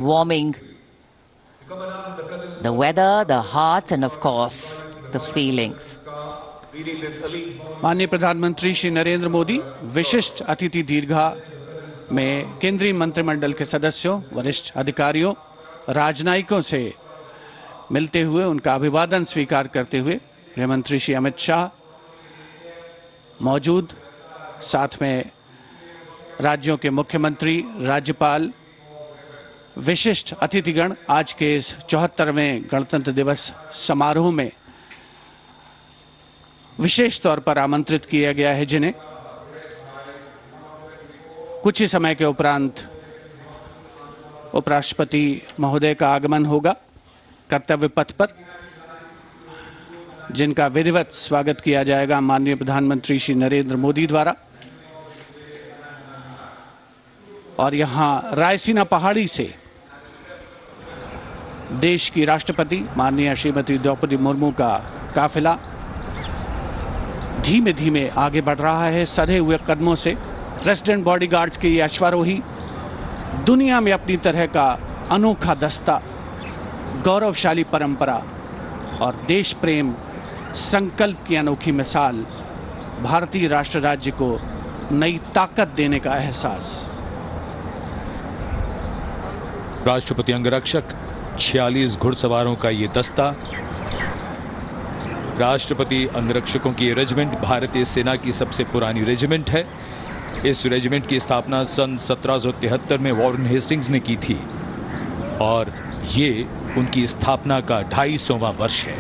warming the weather, the hearts, and of course, the feelings. माननीय प्रधानमंत्री श्री नरेंद्र मोदी विशिष्ट अतिथि दीर्घा में केंद्रीय मंत्रिमंडल के सदस्यों, वरिष्ठ अधिकारियों, राजनयिकों से मिलते हुए उनका अभिवादन स्वीकार करते हुए गृह मंत्री श्री अमित शाह मौजूद, साथ में राज्यों के मुख्यमंत्री, राज्यपाल, विशिष्ट अतिथिगण आज के इस 74वें गणतंत्र दिवस समारोह में विशेष तौर पर आमंत्रित किया गया है, जिन्हें कुछ ही समय के उपरांत उपराष्ट्रपति महोदय का आगमन होगा कर्तव्य पथ पर, जिनका विधिवत स्वागत किया जाएगा माननीय प्रधानमंत्री श्री नरेंद्र मोदी द्वारा। और यहां रायसीना पहाड़ी से देश की राष्ट्रपति माननीय श्रीमती द्रौपदी मुर्मू का काफिला धीमे धीमे आगे बढ़ रहा है सधे हुए कदमों से। प्रेसिडेंट बॉडीगार्ड्स के ये अश्वारोही दुनिया में अपनी तरह का अनोखा दस्ता, गौरवशाली परंपरा और देश प्रेम संकल्प की अनोखी मिसाल, भारतीय राष्ट्र राज्य को नई ताकत देने का एहसास। राष्ट्रपति अंगरक्षक 46 घुड़सवारों का ये दस्ता, राष्ट्रपति अंगरक्षकों की रेजिमेंट भारतीय सेना की सबसे पुरानी रेजिमेंट है। इस रेजिमेंट की स्थापना सन 1773 में वॉरेन हेस्टिंग्स ने की थी और ये उनकी स्थापना का 250वां वर्ष है।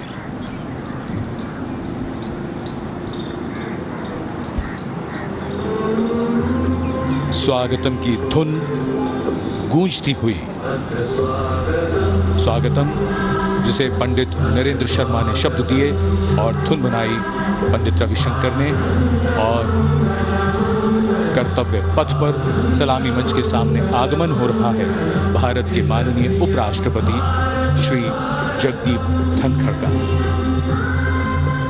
स्वागतम की धुन गूंजती हुई, स्वागतम जिसे पंडित नरेंद्र शर्मा ने शब्द दिए और धुन बनाई पंडित रविशंकर ने, और कर्तव्य पथ पर सलामी मंच के सामने आगमन हो रहा है भारत के माननीय उपराष्ट्रपति श्री जगदीप धनखड़ का।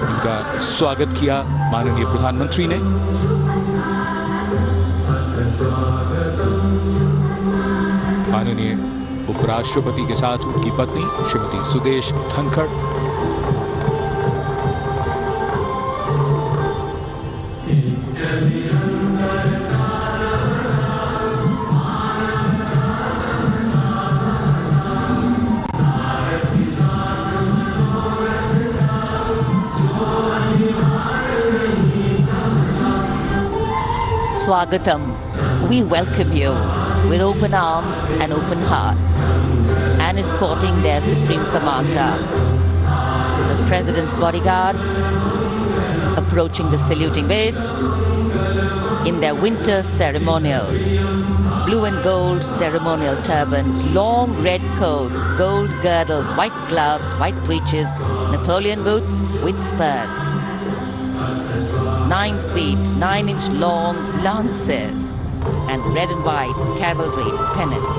इनका स्वागत किया माननीय प्रधानमंत्री ने। माननीय उपराष्ट्रपति के साथ उनकी पत्नी Shrimati Sudesh Dhankhar, Swagatam, we welcome you with open arms and open hearts, and escorting their Supreme Commander, the President's bodyguard, approaching the saluting base in their winter ceremonials. Blue and gold ceremonial turbans, long red coats, gold girdles, white gloves, white breeches, Napoleon boots with spurs. 9 feet, 9-inch long lances and red and white cavalry pennants.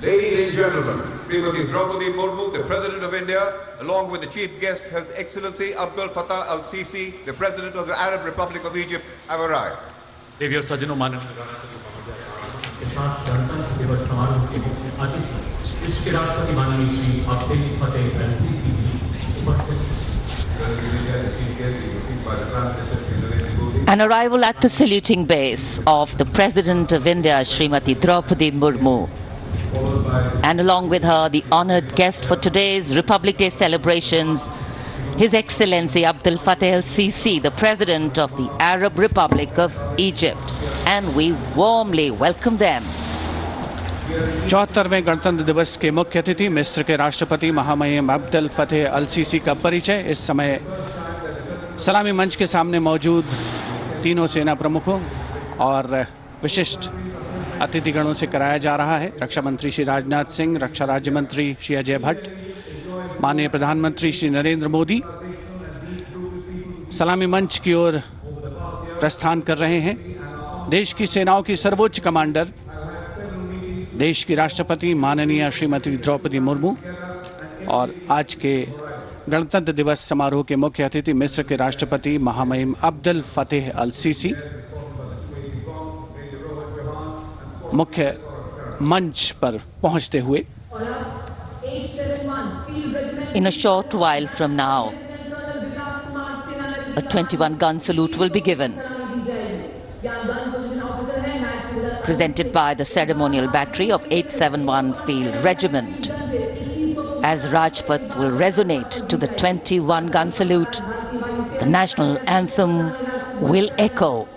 Ladies and gentlemen, Srimati Draupadi Murmu, the President of India, along with the Chief Guest, His Excellency Abdel Fattah al-Sisi, the President of the Arab Republic of Egypt, have arrived. देवी और सज्जनों, माननीय के साथ गणतंत्र दिवस समारोह के मुख्य अतिथि इसके राष्ट्रपति माननीय श्री अब्दुल फतेह अल-सीसी भी उपस्थित। An arrival at the saluting base of the President of India, Srimati Draupadi Murmu. And along with her, the honored guest for today's Republic Day celebrations, His Excellency Abdel Fattah al-Sisi, the President of the Arab Republic of Egypt. And we warmly welcome them. 74वें गणतंत्र दिवस के मुख्य अतिथि मिस्र के राष्ट्रपति महामहिम Abdel Fattah अल CC का परिचय इस समय सलामी मंच के सामने मौजूद तीनों सेना प्रमुखों और विशिष्ट अतिथिगणों से कराया जा रहा है। रक्षा मंत्री श्री राजनाथ सिंह, रक्षा राज्य मंत्री श्री अजय भट्ट, माननीय प्रधानमंत्री श्री नरेंद्र मोदी सलामी मंच की ओर प्रस्थान कर रहे हैं। देश की सेनाओं की सर्वोच्च कमांडर, देश की राष्ट्रपति माननीय श्रीमती द्रौपदी मुर्मू और आज के गणतंत्र दिवस समारोह के मुख्य अतिथि मिस्र के राष्ट्रपति महामहिम अब्देल फतेह अल सीसी मुख्य मंच पर पहुंचते हुए In a short while from now, a 21-gun salute will be given, presented by the ceremonial battery of 871 Field Regiment. As Rajpath will resonate to the 21-gun salute, the national anthem will echo.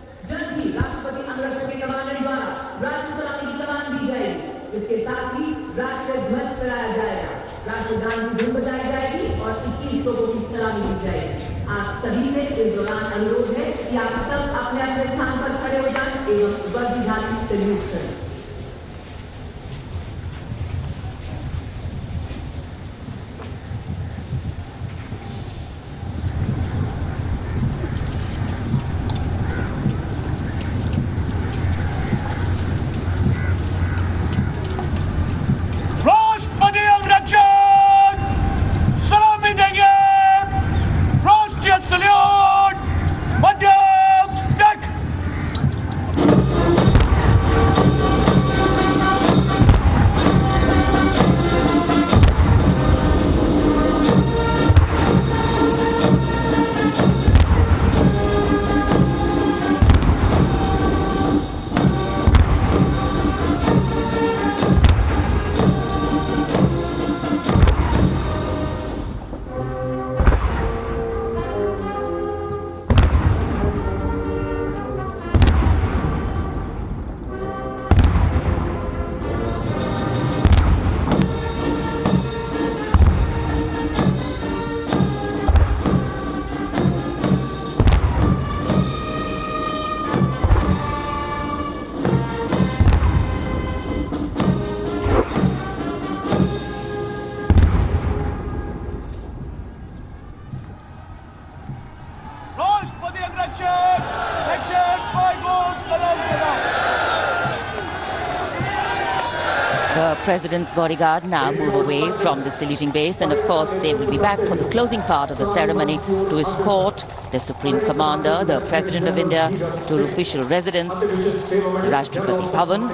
The President's bodyguard now move away from the saluting base, and of course they will be back for the closing part of the ceremony to escort the Supreme Commander, the President of India, to her official residence, the Rashtrapati Bhavan.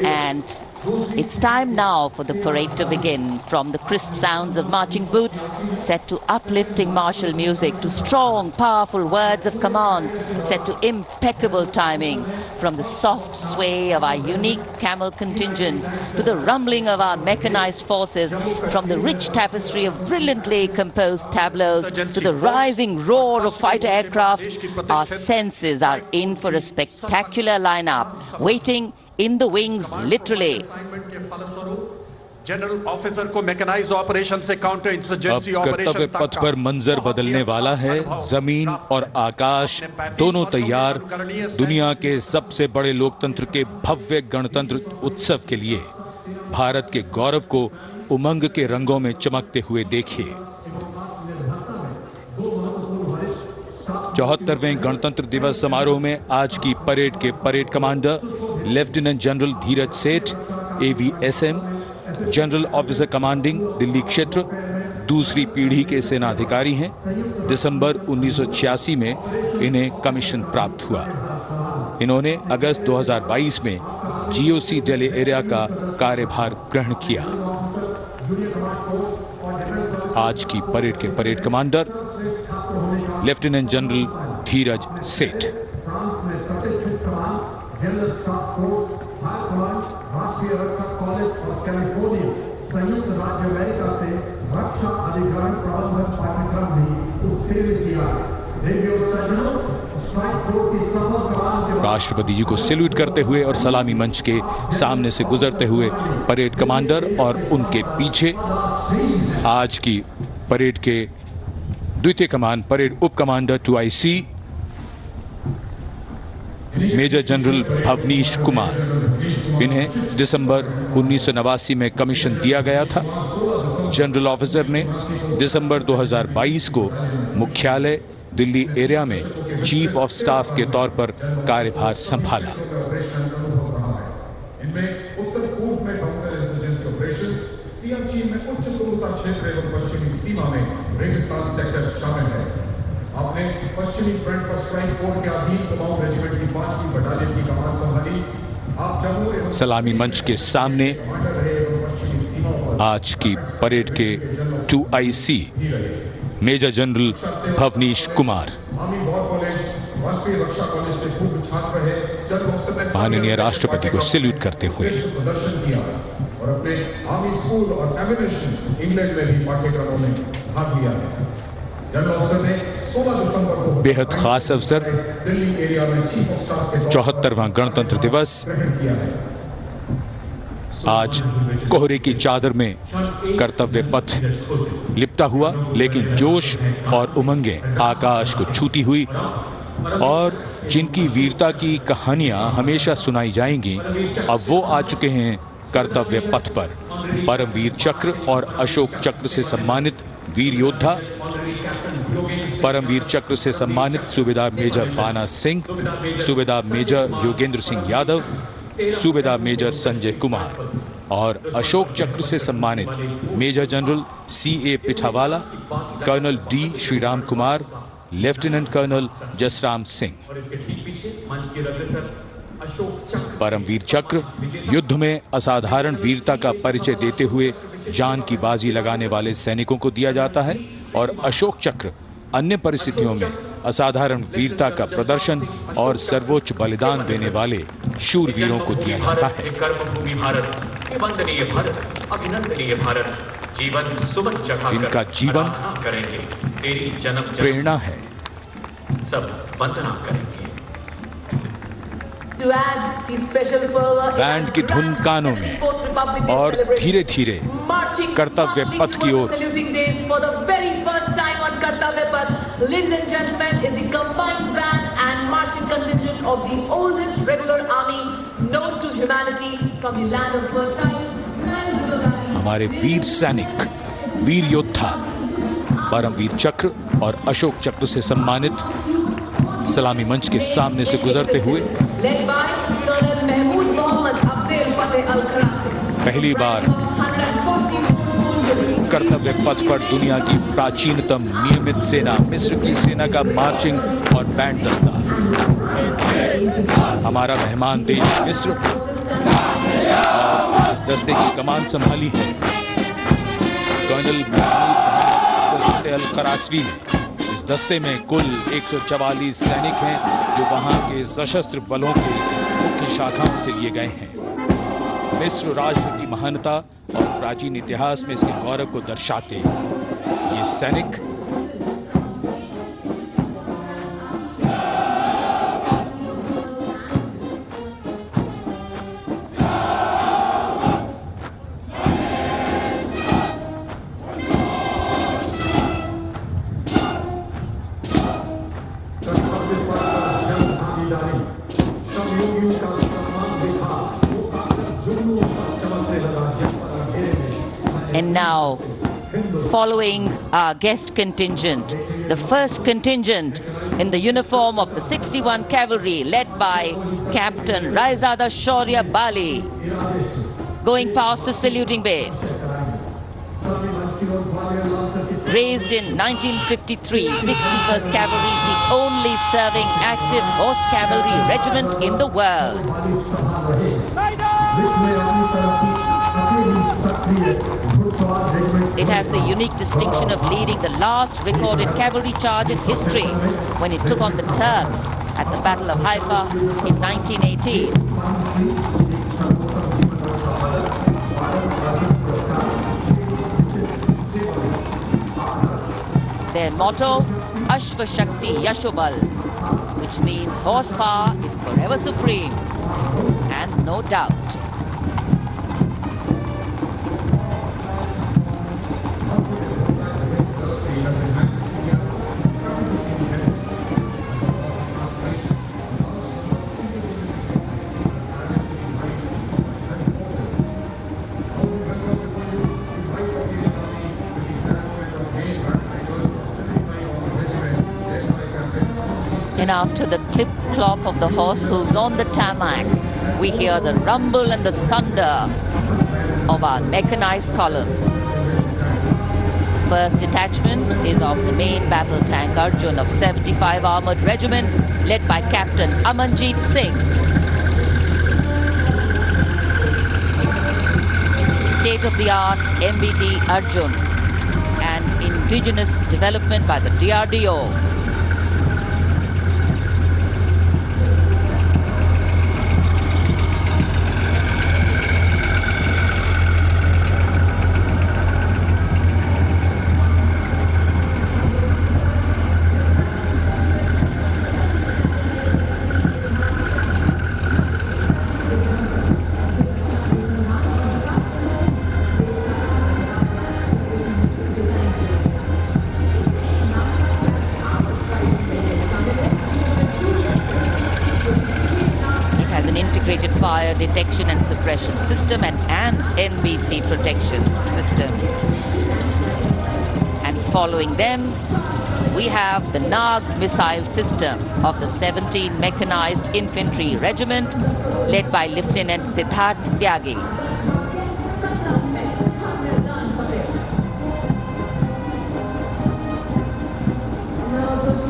And it's time now for the parade to begin. From the crisp sounds of marching boots set to uplifting martial music, to strong, powerful words of command set to impeccable timing, from the soft sway of our unique camel contingents to the rumbling of our mechanized forces, from the rich tapestry of brilliantly composed tableaus to the rising roar of fighter aircraft, our senses are in for a spectacular lineup, waiting in the wings, literally. General officer को mechanised operation से counter insurgency अब कर्तव्य पथ पर मंजर बदलने वाला है। जमीन और आकाश दोनों तैयार। दुनिया के सबसे बड़े लोकतंत्र के भव्य गणतंत्र उत्सव के लिए भारत के गौरव को उमंग के रंगों में चमकते हुए देखिए। 74वें गणतंत्र दिवस समारोह में आज की परेड के परेड कमांडर लेफ्टिनेंट जनरल धीरज सेठ, AVSM, general officer commanding Delhi क्षेत्र, दूसरी पीढ़ी के सेना अधिकारी हैं। दिसंबर 1986 में इन्हें कमीशन प्राप्त हुआ। इन्होंने अगस्त 2022 में GOC दिल्ली एरिया का कार्यभार ग्रहण किया। आज की परेड के परेड कमांडर लेफ्टिनेंट जनरल धीरज सेठ। General staff course, high command, राष्ट्रीय रक्षा कॉलेज और कैलिफोर्निया संयुक्त राज्य अमेरिका से रक्षा अधिग्रहण प्रबंधन पाठ्यक्रम भी उत्तीर्ण किया। देवियों सज्जनों, स्ट्राइक फोर्स की सफल कमान के बाद राष्ट्रपति जी को सैल्यूट करते हुए और सलामी मंच के सामने से गुजरते हुए परेड कमांडर और उनके पीछे आज की परेड के द्वितीय कमान परेड उप commander 2IC major general Bhavnish Kumar. इन्हें दिसंबर 1989 में कमीशन दिया गया था। जनरल ऑफिसर ने दिसंबर 2022 को मुख्यालय दिल्ली एरिया में चीफ ऑफ स्टाफ के तौर पर कार्यभार संभाला। इनमें उत्तर पूर्व में काउंटर इंसर्जेंसी ऑपरेशंस, सियाचिन में उच्च तुरंता क्षेत्र एवं पश्चिमी सीमा में रेगिस्तान सेक्टर शामिल है। आपने पश्चिमी फ्रंट पर स्ट्राइक फोर्स के अधीन कुमाऊं रेजिमेंट की 5वीं बटालियन की कमान संभाली। आप जम्मू एवं सलामी मंच के सामने आज की परेड के 2IC major general Bhavnish Kumar. माननीय राष्ट्रपति को सैल्यूट करते हुए प्रदर्शन किया और अपने आर्मी स्कूल और एमिनेशन इंग्लैंड में भी पाठ्यक्रमों में भाग लिया है। जनरल ऑफिसर ने 16 दिसंबर को बेहद खास अवसर दिल्ली एरिया में चीफ ऑफ स्टाफ के 74वां गणतंत्र दिवस ग्रहण किया है। आज कोहरे की चादर में कर्तव्य पथ लिपटा हुआ, लेकिन जोश और उमंगें आकाश को छूती हुई और जिनकी वीरता की कहानियां हमेशा सुनाई जाएंगी, अब वो आ चुके हैं कर्तव्य पथ पर। परमवीर चक्र और अशोक चक्र से सम्मानित वीर योद्धा, परमवीर चक्र से सम्मानित सूबेदार मेजर बाना सिंह, सूबेदार मेजर योगेंद्र सिंह यादव, सूबेदार मेजर संजय कुमार और अशोक चक्र से सम्मानित major general CA Pithawala, colonel D Sriram Kumar, lieutenant colonel Jasram Singh. Paramvir Chakra युद्ध में असाधारण वीरता का परिचय देते हुए जान की बाजी लगाने वाले सैनिकों को दिया जाता है और अशोक चक्र अन्य परिस्थितियों में असाधारण वीरता का प्रदर्शन और सर्वोच्च बलिदान देने वाले शूरवीरों को दिया जाता है। कर्मभूमि भारत, वंदनीय भारत, अभिनंदनीय भारत, जीवन सुमन चढ़ाकर इनका जीवन करेंगे, तेरी जन्म प्रेरणा है। सब वंदना करेंगे। बैंड की धुन कानों में और धीरे धीरे कर्तव्य पथ की ओर। Ladies and gentlemen, is the combined band and marching contingent of the oldest regular army known to humanity from the land of Versailles. हमारे वीर सैनिक, वीर योद्धा परमवीर चक्र और अशोक चक्र से सम्मानित सलामी मंच के सामने से गुजरते हुए पहली बार कर्तव्य पथ पर दुनिया की प्राचीनतम नियमित सेना मिस्र की सेना का मार्चिंग और बैंड दस्ता। हमारा मेहमान देश मिस्र और इस दस्ते की कमान संभाली है कर्नल अल करासवी ने। इस दस्ते में कुल 144 सैनिक हैं जो वहां के सशस्त्र बलों के मुख्य शाखाओं से लिए गए हैं। मिस्र राष्ट्र की महानता और प्राचीन इतिहास में इसके गौरव को दर्शाते ये सैनिक And now, following our guest contingent, the first contingent in the uniform of the 61 Cavalry led by Captain Raizada Shaurya Bali, going past the saluting base. Raised in 1953, 61st Cavalry is the only serving active horse cavalry regiment in the world. It has the unique distinction of leading the last recorded cavalry charge in history when it took on the Turks at the Battle of Haifa in 1918. Their motto, Ashva Shakti Yashobal, which means horsepower is forever supreme, and no doubt. And after the clip-clop of the horse hooves on the tarmac, we hear the rumble and the thunder of our mechanized columns. First detachment is of the main battle tank Arjun of 75 Armored Regiment, led by Captain Amanjeet Singh. State-of-the-art MBT Arjun, an indigenous development by the DRDO. Fire detection and suppression system and NBC protection system. And following them, we have the Nag missile system of the 17th Mechanized Infantry Regiment, led by Lieutenant Siddharth Tyagi.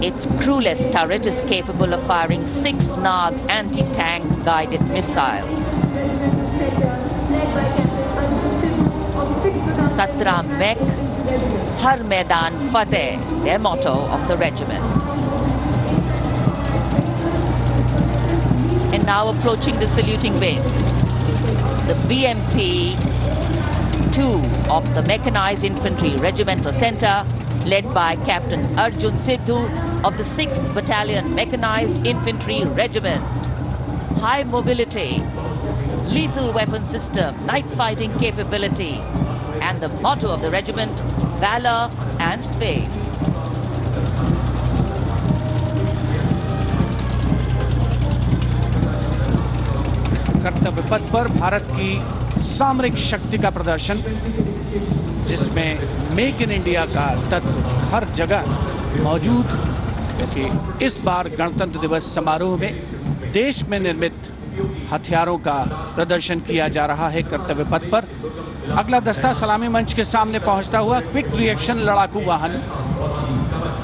Its crewless turret is capable of firing 6 Nag anti-tank guided missiles. Satra Mek, Har Maidan Fateh, their motto of the regiment. And now approaching the saluting base, the BMP 2 of the Mechanized Infantry Regimental Center, led by Captain Arjun Sidhu of the 6th Battalion Mechanized Infantry Regiment. High mobility, lethal weapon system, night fighting capability, and the motto of the regiment, Valor and Faith. कर्तव्य पथ पर भारत की सामरिक शक्ति का प्रदर्शन, जिसमें make in India का तत्व हर जगह मौजूद, क्योंकि इस बार गणतंत्र दिवस समारोह में देश में निर्मित हथियारों का प्रदर्शन किया जा रहा है। कर्तव्य पथ पर अगला दस्ता सलामी मंच के सामने पहुंचता हुआ क्विक रिएक्शन लड़ाकू वाहन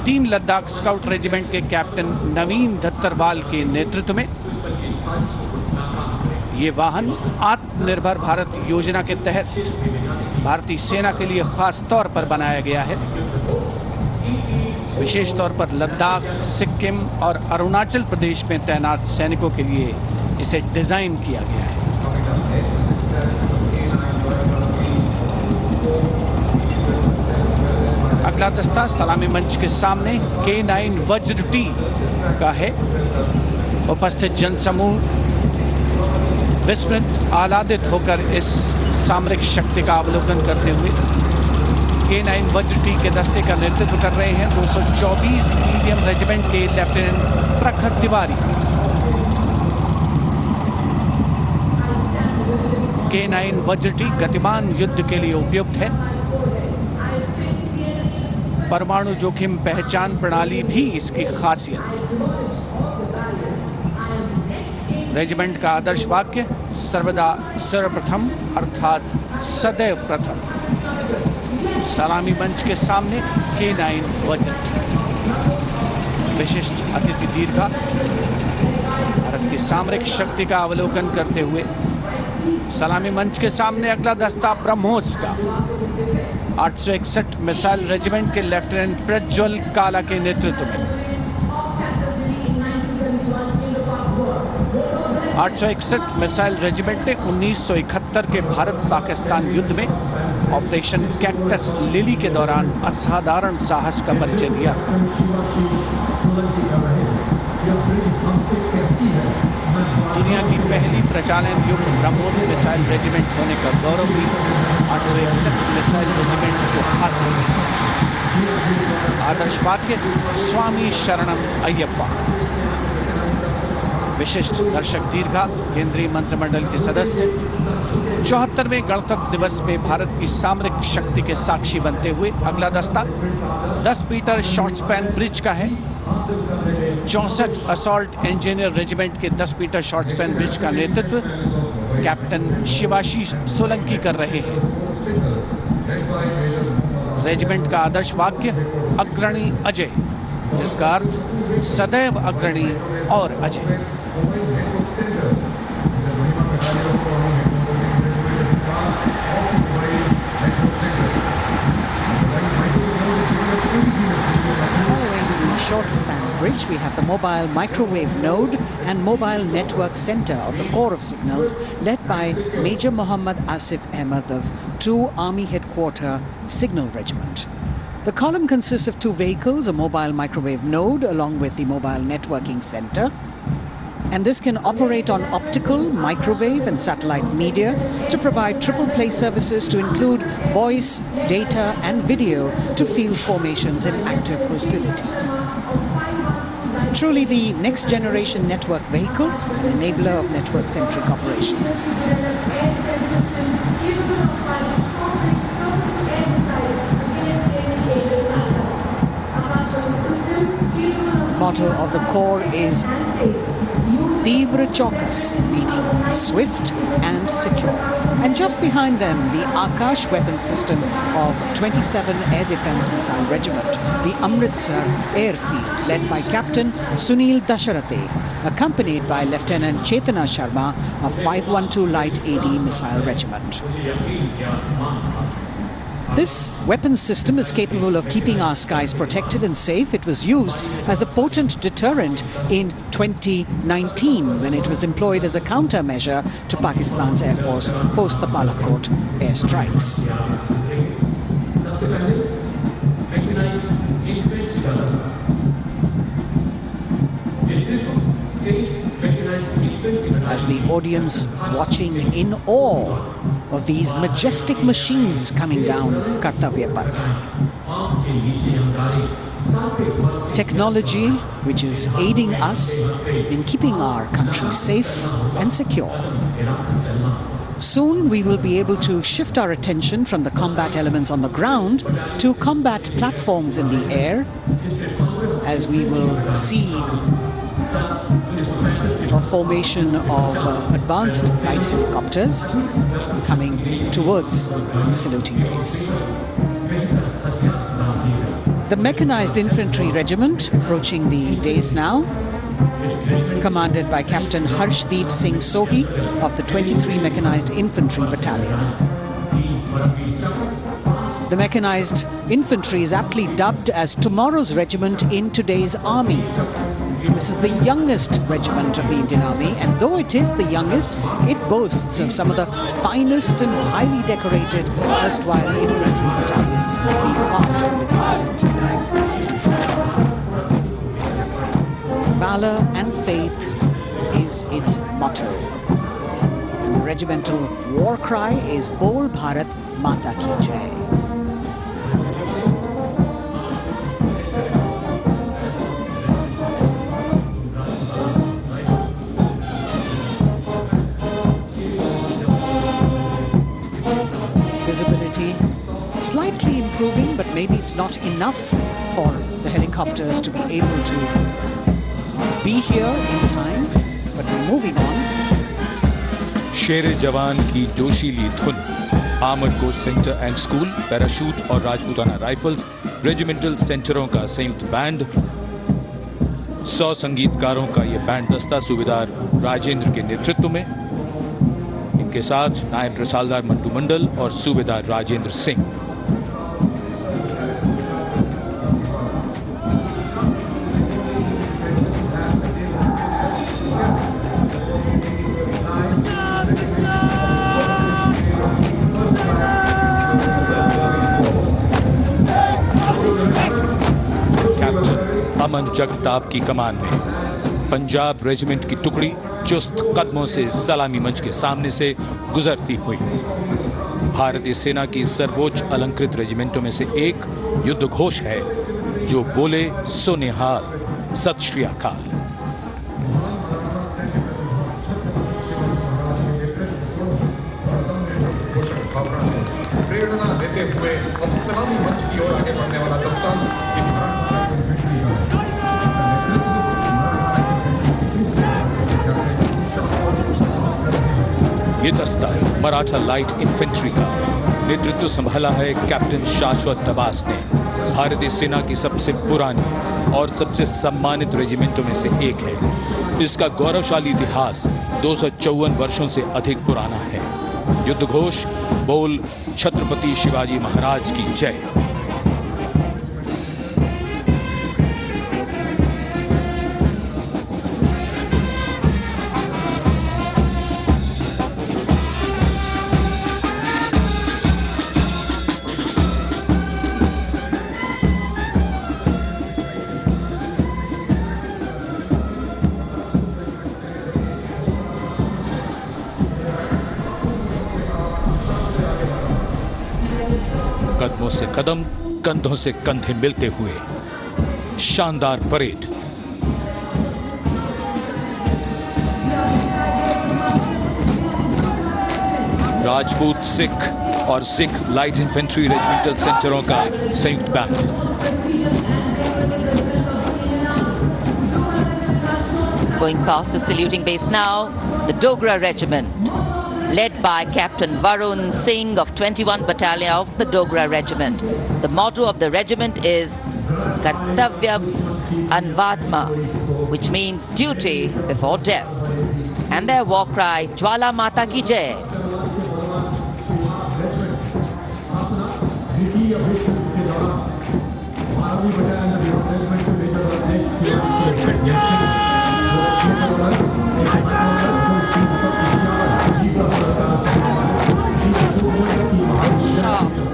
3 लद्दाख स्काउट रेजिमेंट के कैप्टन नवीन दत्तरवाल के नेतृत्व में। ये वाहन आत्मनिर्भर भारत योजना के तहत भारतीय सेना के लिए खास तौर पर बनाया गया है। विशेष तौर पर लद्दाख, सिक्किम और अरुणाचल प्रदेश में तैनात सैनिकों के लिए इसे डिजाइन किया गया है। अगला दस्ता सलामी मंच के सामने K9 वज्र टी का है। उपस्थित जनसमूह विस्मृत आह्लादित होकर इस सामरिक शक्ति का अवलोकन करते हुए K9 वज्र टी के दस्ते का नेतृत्व कर रहे हैं 224 मीडियम रेजिमेंट के लेफ्टिनेंट प्रखर तिवारी। K9 वज्र टी गतिमान युद्ध के लिए उपयुक्त है। परमाणु जोखिम पहचान प्रणाली भी इसकी खासियत। रेजिमेंट का आदर्श वाक्य सर्वदा सर्वप्रथम अर्थात सदैव प्रथम। सलामी मंच के सामने K9 वज्र विशिष्ट अतिथि दीर्घा भारत की सामरिक शक्ति का अवलोकन करते हुए सलामी मंच के सामने अगला दस्ता ब्रह्मोस का 861 मिसाइल रेजिमेंट के लेफ्टिनेंट प्रज्वल काला के नेतृत्व में। 861 मिसाइल रेजिमेंट ने 1971 के भारत पाकिस्तान युद्ध में ऑपरेशन कैक्टस लिली के दौरान असाधारण साहस का परिचय दिया। दुनिया की पहली प्रचालन युक्त ब्रह्मोस मिसाइल रेजिमेंट होने का गौरव भी 861 मिसाइल रेजिमेंट को हासिल है। आदर्श वाक्य स्वामी शरणम अय्यप्पा। विशिष्ट दर्शक दीर्घा केंद्रीय मंत्रिमंडल के सदस्य 74वें गणतंत्र दिवस में भारत की सामरिक शक्ति के साक्षी बनते हुए अगला दस्ता 10 मीटर शॉर्ट स्पैन ब्रिज का है। 64 असॉल्ट इंजीनियर रेजिमेंट के 10 मीटर शॉर्ट स्पैन ब्रिज का नेतृत्व कैप्टन शिवाशीष सोलंकी कर रहे हैं। रेजिमेंट का आदर्श वाक्य अग्रणी अजय, जिसका अर्थ सदैव अग्रणी और Ajay. Short span bridge, we have the mobile microwave node and mobile network center of the Corps of Signals, led by Major Muhammad Asif Ahmed of 2 Army Headquarter Signal Regiment. The column consists of 2 vehicles, a mobile microwave node along with the mobile networking center. And this can operate on optical, microwave and satellite media to provide triple play services to include voice, data and video to field formations in active hostilities. Truly the next generation network vehicle, an enabler of network-centric operations. Motto of the Corps is Tivra Chaukas, meaning swift and secure. And just behind them, the Akash weapon system of 27 Air Defence Missile Regiment, the Amritsar Airfield, led by Captain Sunil Dasharathe, accompanied by Lieutenant Chetana Sharma of 512 Light AD Missile Regiment. This weapon system is capable of keeping our skies protected and safe. It was used as a potent deterrent in 2019 when it was employed as a countermeasure to Pakistan's Air Force post the Balakot airstrikes. As the audience watching in awe of these majestic machines coming down Kartavya Path. Technology which is aiding us in keeping our country safe and secure. Soon we will be able to shift our attention from the combat elements on the ground to combat platforms in the air, as we will see a formation of advanced light helicopters coming towards saluting base. The Mechanized Infantry Regiment, approaching the dais now, commanded by Captain Harshdeep Singh Sohi of the 23 Mechanized Infantry Battalion. The Mechanized Infantry is aptly dubbed as tomorrow's regiment in today's army. This is the youngest regiment of the Indian Army, and though it is the youngest, it boasts of some of the finest and highly decorated erstwhile infantry battalions being part of its range. Valor and faith is its motto. And the regimental war cry is Bol Bharat Mata Ki Jai. Visibility slightly improving, but maybe it's not enough for the helicopters to be able to be here in time, but we're moving on. शेर जवान की जोशीली धुन, armoured course centre and school, parachute और Rajputana rifles, regimental सेंटरों का संयुक्त band, 100 संगीतकारों का ये बैंड दस्ता सूबेदार राजेंद्र के नेतृत्व में, के साथ नायब रसालदार मंटू मंडल और सूबेदार राजेंद्र सिंह। अमन जगताप की कमान में पंजाब रेजिमेंट की टुकड़ी चुस्त कदमों से सलामी मंच के सामने से गुजरती हुई। भारतीय सेना की सर्वोच्च अलंकृत रेजिमेंटों में से एक युद्ध घोष है जो बोले सो निहाल, सत श्री अकाल। प्रेरणा देते हुए अब सलामी मंच की ओर आगे बढ़ने वाला दस्ता ये दस्ता मराठा लाइट इन्फेंट्री का नेतृत्व संभाला है कैप्टन शाश्वत दबास ने। भारतीय सेना की सबसे पुरानी और सबसे सम्मानित रेजिमेंटों में से एक है। इसका गौरवशाली इतिहास 254 वर्षों से अधिक पुराना है। युद्ध घोष बोल छत्रपति शिवाजी महाराज की जय। कदमों से कदम, कंधों से कंधे मिलते हुए शानदार परेड। राजपूत सिख और सिख लाइट इन्फेंट्री रेजिमेंटल सेंटरों का संयुक्त band. Going past the saluting base now, the Dogra Regiment, led by Captain Varun Singh of 21 Battalion of the Dogra Regiment. The motto of the regiment is Kartavyam Anvatma, which means duty before death. And their war cry, Jwala Mata Ki Jai.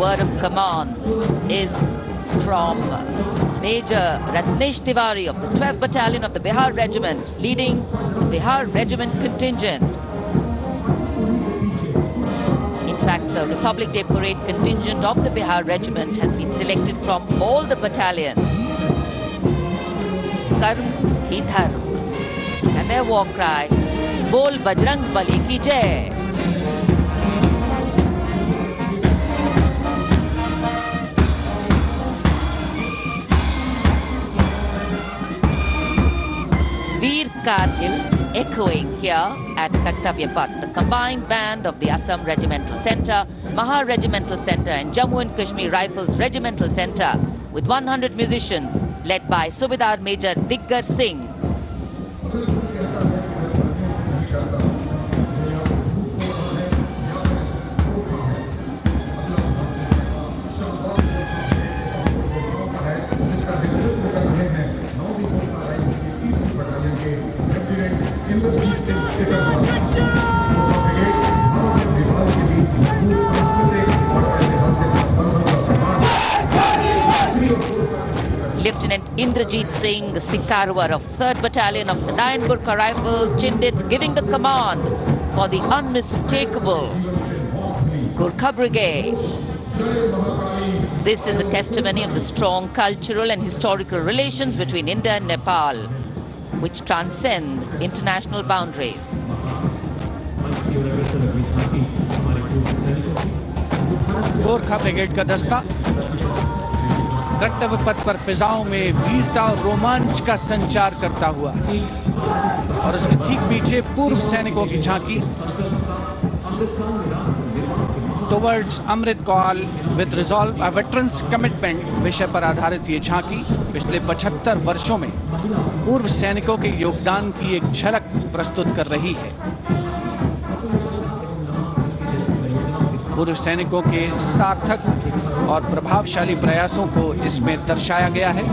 Word of command is from Major Ratnesh Tiwari of the 12th Battalion of the Bihar Regiment, leading the Bihar Regiment contingent. In fact, the Republic Day Parade contingent of the Bihar Regiment has been selected from all the battalions. Karm hi dharm. And their war cry, Bol Bajrang Bali ki Jai. Veer Kargil echoing here at Kartavya Path, the combined band of the Assam Regimental Centre, Mahar Regimental Centre and Jammu and Kashmir Rifles Regimental Centre with 100 musicians led by Subedar Major Diggar Singh. Lieutenant Indrajit Singh, the Sikarwar of 3rd Battalion of the 9th Gurkha Rifles, Chindits, giving the command for the unmistakable Gurkha Brigade. This is a testimony of the strong cultural and historical relations between India and Nepal, which transcend international boundaries. Gorkha brigade का दस्ता कर्तव्य पथ पर फिजाओं में वीरता और रोमांच का संचार करता हुआ और उसके ठीक पीछे पूर्व सैनिकों की झांकी towards Amrit Kaal with resolve a veteran's commitment विषय पर आधारित ये झांकी पिछले 75 वर्षों में पूर्व सैनिकों के योगदान की एक झलक प्रस्तुत कर रही है। पूर्व सैनिकों के सार्थक और प्रभावशाली प्रयासों को इसमें दर्शाया गया है।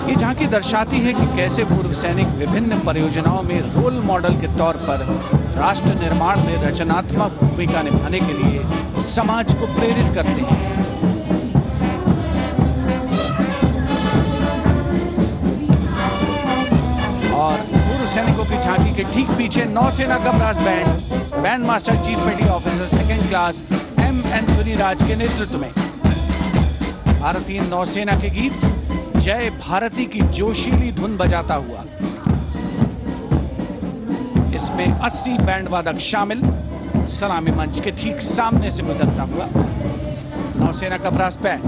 ये झांकी दर्शाती है कि कैसे पूर्व सैनिक विभिन्न परियोजनाओं में रोल मॉडल के तौर पर राष्ट्र निर्माण में रचनात्मक भूमिका निभाने के लिए समाज को प्रेरित करते हैं। सैनिकों की झांकी के ठीक पीछे नौसेना का ब्रास बैंड मास्टर चीफ पेटी ऑफिसर सेकंड क्लास M.N. मुनिराज के नेतृत्व में भारतीय नौसेना के गीत जय भारती की जोशीली धुन बजाता हुआ। इसमें 80 बैंड वादक शामिल। सलामी मंच के ठीक सामने से गुजरता हुआ नौसेना का ब्रास बैंड।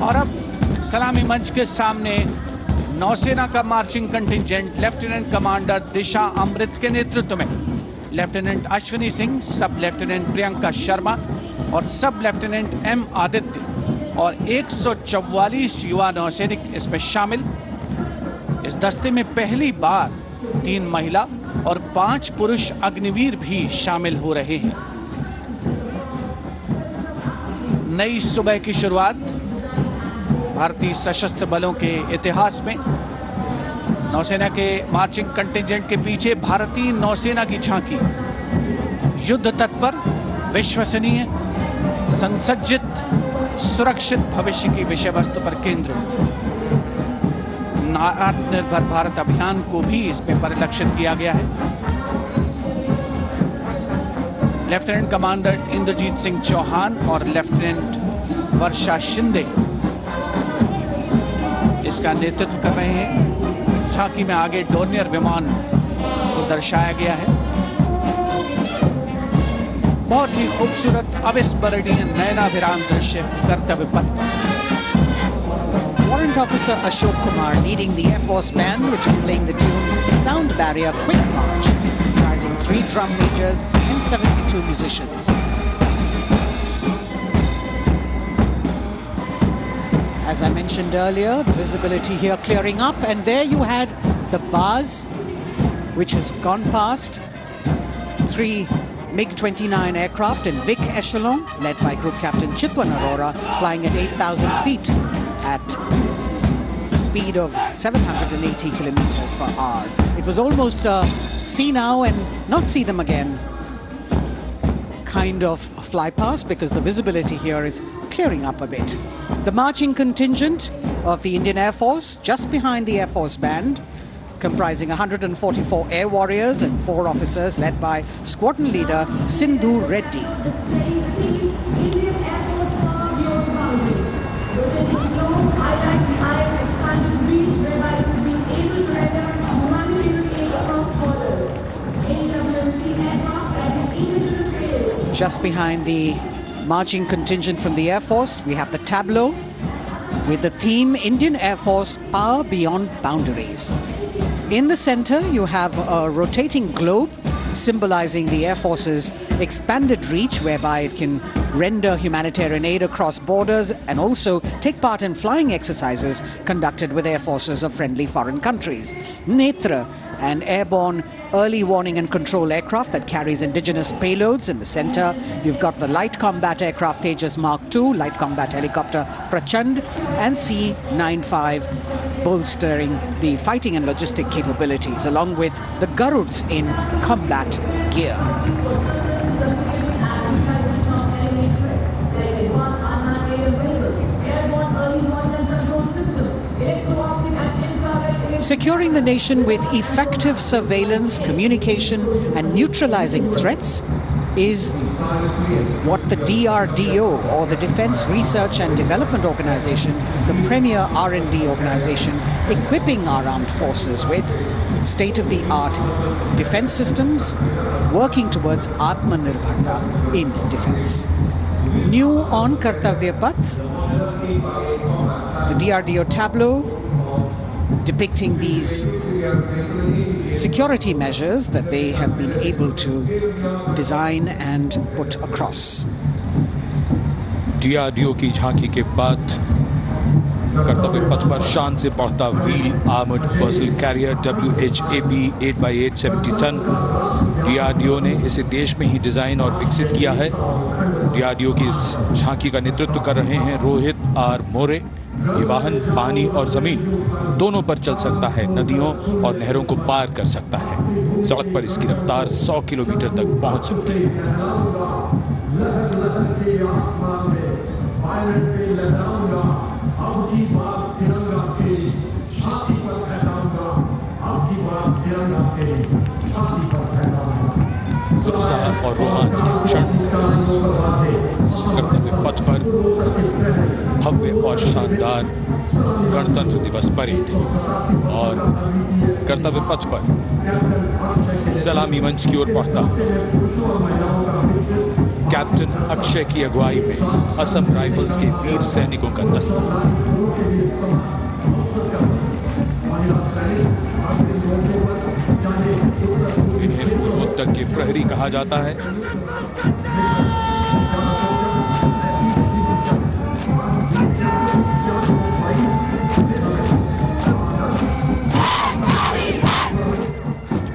और अब सलामी मंच के सामने नौसेना का मार्चिंग कंटिंजेंट लेफ्टिनेंट कमांडर दिशा अमृत के नेतृत्व में लेफ्टिनेंट अश्विनी सिंह, सब लेफ्टिनेंट प्रियंका शर्मा और सब लेफ्टिनेंट M. आदित्य और 144 युवा नौसैनिक इसमें शामिल। इस दस्ते में पहली बार 3 महिला और 5 पुरुष अग्निवीर भी शामिल हो रहे हैं। नई सुबह की शुरुआत भारतीय सशस्त्र बलों के इतिहास में। नौसेना के मार्चिंग कंटिंजेंट के पीछे भारतीय नौसेना की झांकी युद्ध तत्पर, विश्वसनीय, संसज्जित, सुरक्षित भविष्य की विषय वस्तु पर केंद्रित। आत्मनिर्भर भारत अभियान को भी इसमें परिलक्षित किया गया है। लेफ्टिनेंट कमांडर इंद्रजीत सिंह चौहान और लेफ्टिनेंट वर्षा शिंदे इसका नेतृत्व कर रहे हैं। झांकी में आगे डोर्नियर विमान को दर्शाया गया है। बहुत ही खूबसूरत अविस्मरणीय नयनाभिराम दृश्य कर्तव्य पथ पर। Warrant Officer Ashok Kumar leading the Air Force Band, which is playing the tune Sound Barrier Quick March, comprising 3 drum majors and 72 musicians. As I mentioned earlier, the visibility here clearing up, and there you had the bars, which has gone past 3 MiG-29 aircraft in Vic Echelon, led by Group Captain Chitwan Arora, flying at 8,000 feet at a speed of 780 kilometers per hour. It was almost a see now and not see them again kind of fly past, because the visibility here is clearing up a bit. The marching contingent of the Indian Air Force, just behind the Air Force Band, comprising 144 air warriors and 4 officers, led by squadron leader Sindhu Reddy. Just behind the marching contingent from the Air Force, we have the tableau with the theme Indian Air Force Power Beyond Boundaries. In the center, you have a rotating globe symbolizing the Air Force's expanded reach, whereby it can render humanitarian aid across borders and also take part in flying exercises conducted with air forces of friendly foreign countries. Netra, an airborne early warning and control aircraft that carries indigenous payloads in the center. You've got the light combat aircraft Tejas Mark II, light combat helicopter Prachand, and C-95 bolstering the fighting and logistic capabilities, along with the Garuds in combat gear. Securing the nation with effective surveillance, communication, and neutralizing threats is what the DRDO, or the Defense Research and Development Organization, the premier R&D organization, equipping our armed forces with state-of-the-art defense systems, working towards Atmanirbharta in defense. New on Kartavya Path, the DRDO tableau depicting these security measures that they have been able to design and put across. DRDO की झांकी के बाद कर्तव्य पथ पर शान से बढ़ता wheel armoured personnel carrier WHAP 8x8 70 ton. DRDO ने इसे देश में ही डिजाइन और विकसित किया है। DRDO की इस झांकी का नेतृत्व कर रहे हैं रोहित आर मोरे। ये वाहन पानी और जमीन दोनों पर चल सकता है, नदियों और नहरों को पार कर सकता है। सड़क पर इसकी रफ्तार 100 किलोमीटर तक पहुंच सकती है। लहर लहर के आसमान में वायरट पे लहराऊंगा, अब की बार तिरंगा के छाती पर फहराऊंगा, अब की बार तिरंगा के छाती पर फहराऊंगा। उत्साह और रोमांच के क्षण कर्तव्य पथ पर भव्य और शानदार गणतंत्र दिवस परेड और कर्तव्य पथ पर सलामी मंच की ओर बढ़ता कैप्टन अक्षय की अगुवाई में असम राइफल्स के वीर सैनिकों का दस्ता। इन्हें पूर्वोत्तर के प्रहरी कहा जाता है।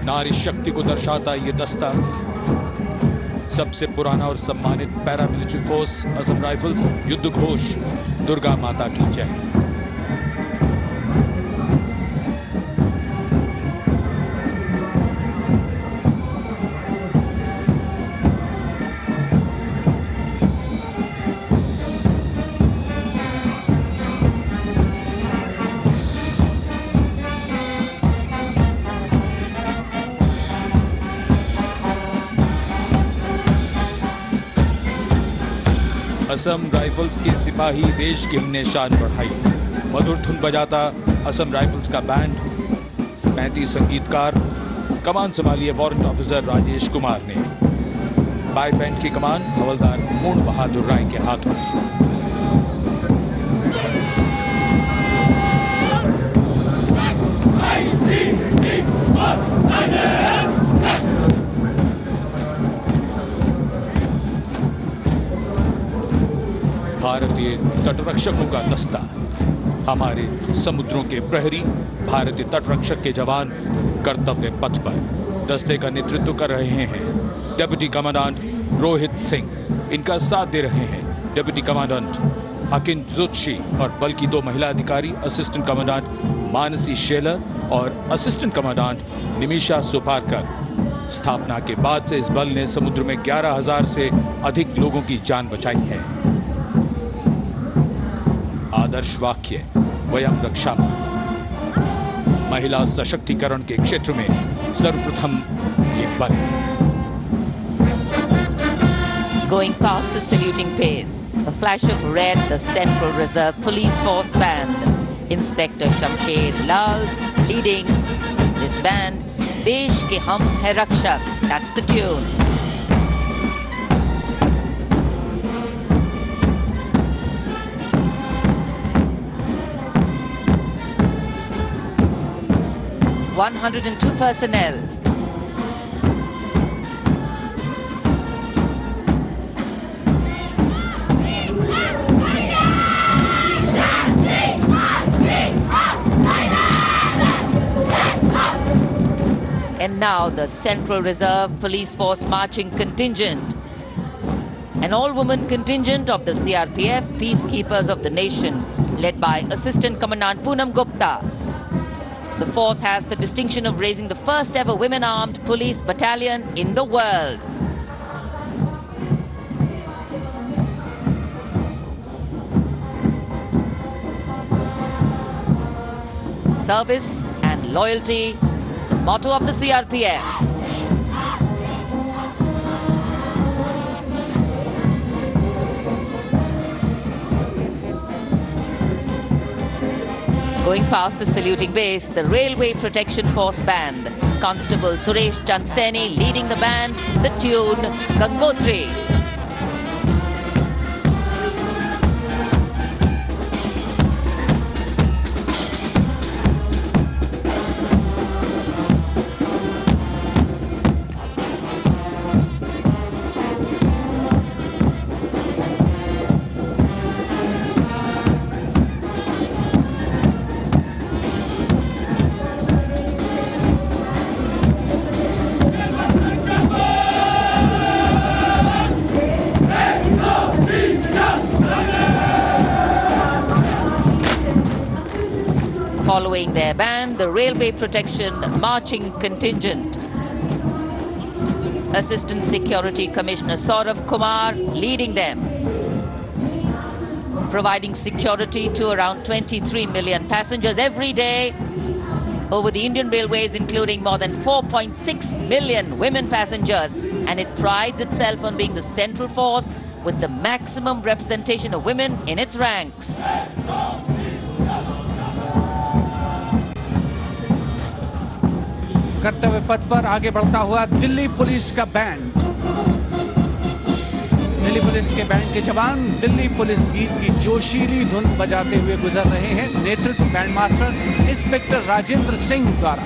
नारी शक्ति को दर्शाता ये दस्ता सबसे पुराना और सम्मानित पैरामिलिट्री फोर्स असम राइफल्स युद्ध घोष दुर्गा माता की जय। असम राइफल्स के सिपाही देश की हमने शान बढ़ाई। मधुर धुन बजाता असम राइफल्स का बैंड, 35 संगीतकार। कमान संभाली है वारंट ऑफिसर राजेश कुमार ने। बाय बैंड की कमान हवलदार पूर्ण बहादुर राय के हाथों में। भारतीय तटरक्षकों का दस्ता, हमारे समुद्रों के प्रहरी, भारतीय तटरक्षक के जवान कर्तव्य पथ पर दस्ते का नेतृत्व कर रहे हैं डिप्टी कमांडेंट रोहित सिंह। इनका साथ दे रहे हैं डिप्टी कमांडेंट अकिन जोशी और बल की 2 महिला अधिकारी, असिस्टेंट कमांडेंट मानसी शेलर और असिस्टेंट कमांडेंट निमिषा सुपारकर। स्थापना के बाद से इस बल ने समुद्र में 11,000 से अधिक लोगों की जान बचाई है। आदर्श वाक्य वयम रक्षामः। महिला सशक्तिकरण के क्षेत्र में सर्वप्रथम ये बल। Going past the saluting pace, a flash of red, the Central Reserve Police Force Band. Inspector Shamsher Lal leading this band. देश के हम है रक्षक. That's the tune. (102 personnel). And now the Central Reserve Police Force marching contingent, an all-woman contingent of the CRPF, peacekeepers of the nation, led by Assistant Commandant Poonam Gupta. The force has the distinction of raising the first ever women-armed police battalion in the world. Service and loyalty, the motto of the CRPF. Going past the saluting base, the Railway Protection Force Band. Constable Suresh Chandseni leading the band, the tune Gangotri. Following their band, the Railway Protection Marching Contingent. Assistant Security Commissioner Saurav Kumar leading them, providing security to around 23 million passengers every day over the Indian Railways, including more than 4.6 million women passengers. And it prides itself on being the central force with the maximum representation of women in its ranks. कर्तव्य पथ पर आगे बढ़ता हुआ Delhi police का band. Delhi police के band के जवान दिल्ली पुलिस गीत की जोशीली धुन बजाते हुए गुजर रहे हैं। नेतृत्व band master inspector Rajendra Singh द्वारा।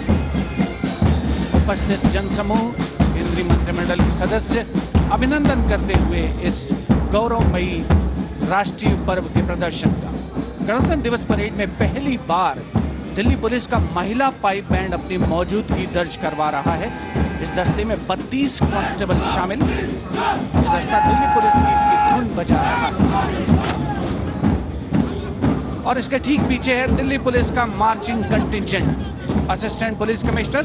उपस्थित जनसमूह, केंद्रीय मंत्रिमंडल के सदस्य अभिनंदन करते हुए इस गौरवमयी राष्ट्रीय पर्व के प्रदर्शन का। गणतंत्र दिवस परेड में पहली बार दिल्ली पुलिस का महिला पाइप बैंड अपनी मौजूदगी दर्ज करवा रहा है। इस दस्ते में 32 कांस्टेबल शामिल। ये दस्ता दिल्ली पुलिस की धुन बजा रहा है और इसके ठीक पीछे है दिल्ली पुलिस का marching contingent. Assistant police commissioner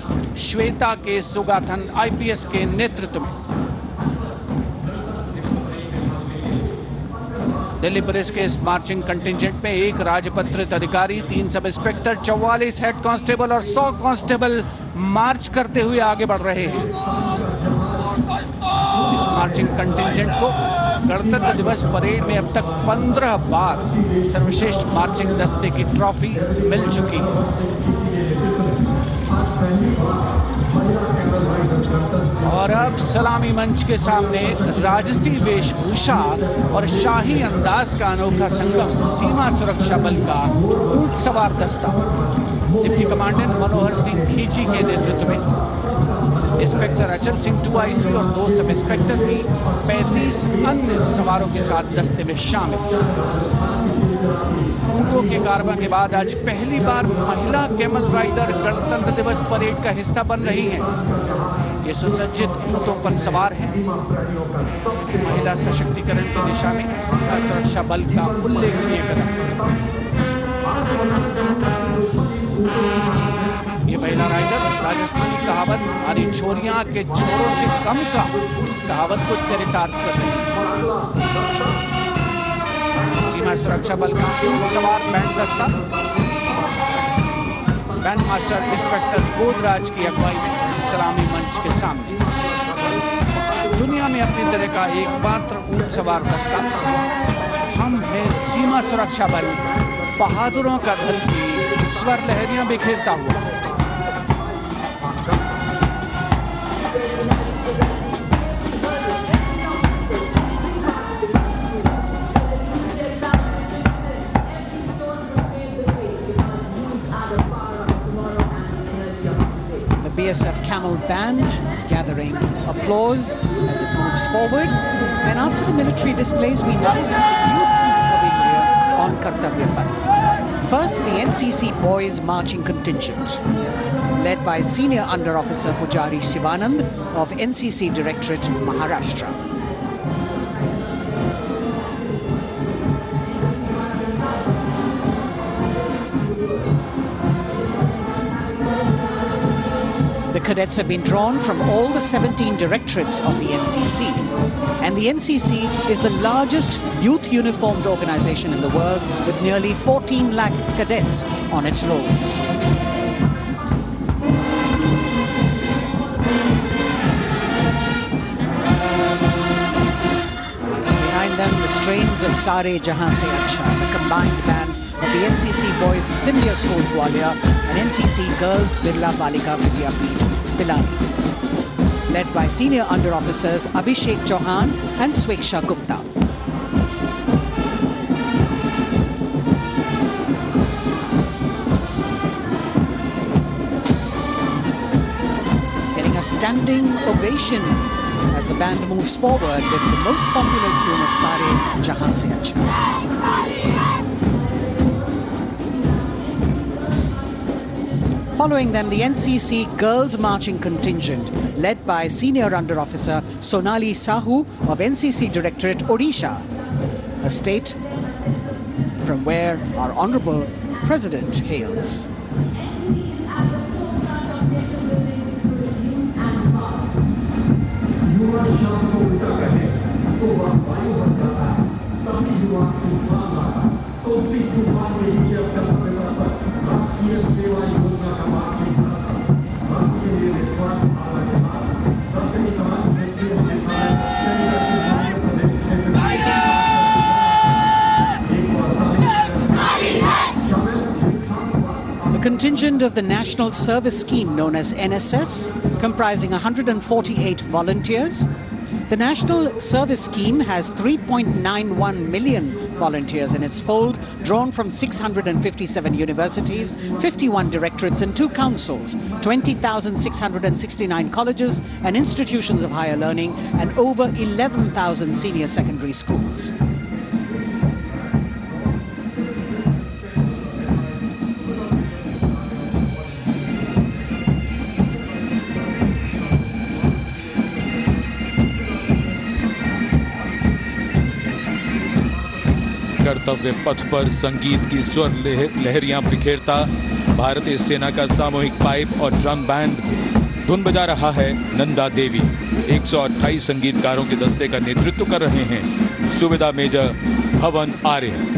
Shweta के सुगाथन आईपीएस के नेतृत्व में दिल्ली पुलिस के इस मार्चिंग कंटिंजेंट में 1 राजपत्रित अधिकारी, 3 सब इंस्पेक्टर, 44 हेड कांस्टेबल और 100 कांस्टेबल मार्च करते हुए आगे बढ़ रहे हैं। इस मार्चिंग कंटिंजेंट को गणतंत्र दिवस परेड में अब तक 15 बार सर्वश्रेष्ठ मार्चिंग दस्ते की ट्रॉफी मिल चुकी है। और अब सलामी मंच के सामने राजसी वेशभूषा और शाही अंदाज का अनोखा संगम सीमा सुरक्षा बल का ऊंट सवार दस्ता डिप्टी कमांडेंट मनोहर सिंह खींची के नेतृत्व में इंस्पेक्टर अचल सिंह 2IC और 2 सब इंस्पेक्टर की 35 अन्य सवारों के साथ दस्ते में शामिल। ऊंटों के कारवां के बाद आज पहली बार महिला कैमल राइडर गणतंत्र दिवस परेड का हिस्सा बन रही हैं। ये सुसज्जित ऊंटों पर सवार हैं। महिला सशक्तिकरण की दिशा में सीमा सुरक्षा बल का उल्लेखनीय कदम। ये महिला राइडर राजस्थानी कहावत हमारी छोरियां के छोरों से कम का, इस कहावत को चरितार्थ कर रही है। सीमा सुरक्षा बल का सवार बैंड दस्ता बैंड मास्टर इंस्पेक्टर बोधराज की अगुवाई में सलामी मंच के सामने। दुनिया में अपनी तरह का एकमात्र ऊंट सवार दस्ता हम हैं सीमा सुरक्षा बल, बहादुरों का दल की स्वर लहरियां बिखेरता हुआ। BSF Camel Band gathering applause as it moves forward, and after the military displays we now have the youth of India on Kartavya Path. First, the NCC Boys Marching Contingent, led by Senior Under Officer Pujari Shivanand of NCC Directorate, Maharashtra. The cadets have been drawn from all the 17 directorates of the NCC, and the NCC is the largest youth uniformed organization in the world with nearly 14 lakh cadets on its rolls. Behind them, the strains of Sare Jahan Se Acha, the combined band of the NCC Boys Senior School Gwalior and NCC Girls Birla Balika Vidyapeeth Pilani, led by Senior Under Officers Abhishek Chauhan and Sweksha Gupta. Getting a standing ovation as the band moves forward with the most popular tune of Sare Jahan Se Acha. Following them, the NCC Girls Marching Contingent, led by Senior Under Officer Sonali Sahu of NCC Directorate, Odisha, a state from where our Honourable President hails. legend of the National Service Scheme known as NSS, comprising 148 volunteers. The National Service Scheme has 3.91 million volunteers in its fold, drawn from 657 universities, 51 directorates and 2 councils, 20,669 colleges and institutions of higher learning, and over 11,000 senior secondary schools. कर्तव्य पथ पर संगीत की स्वर लहरियां बिखेरता भारतीय सेना का सामूहिक पाइप और ड्रम बैंड धुन बजा रहा है। नंदा देवी 128 संगीतकारों के दस्ते का नेतृत्व कर रहे हैं। सुबेदार मेजर भवन आर्य।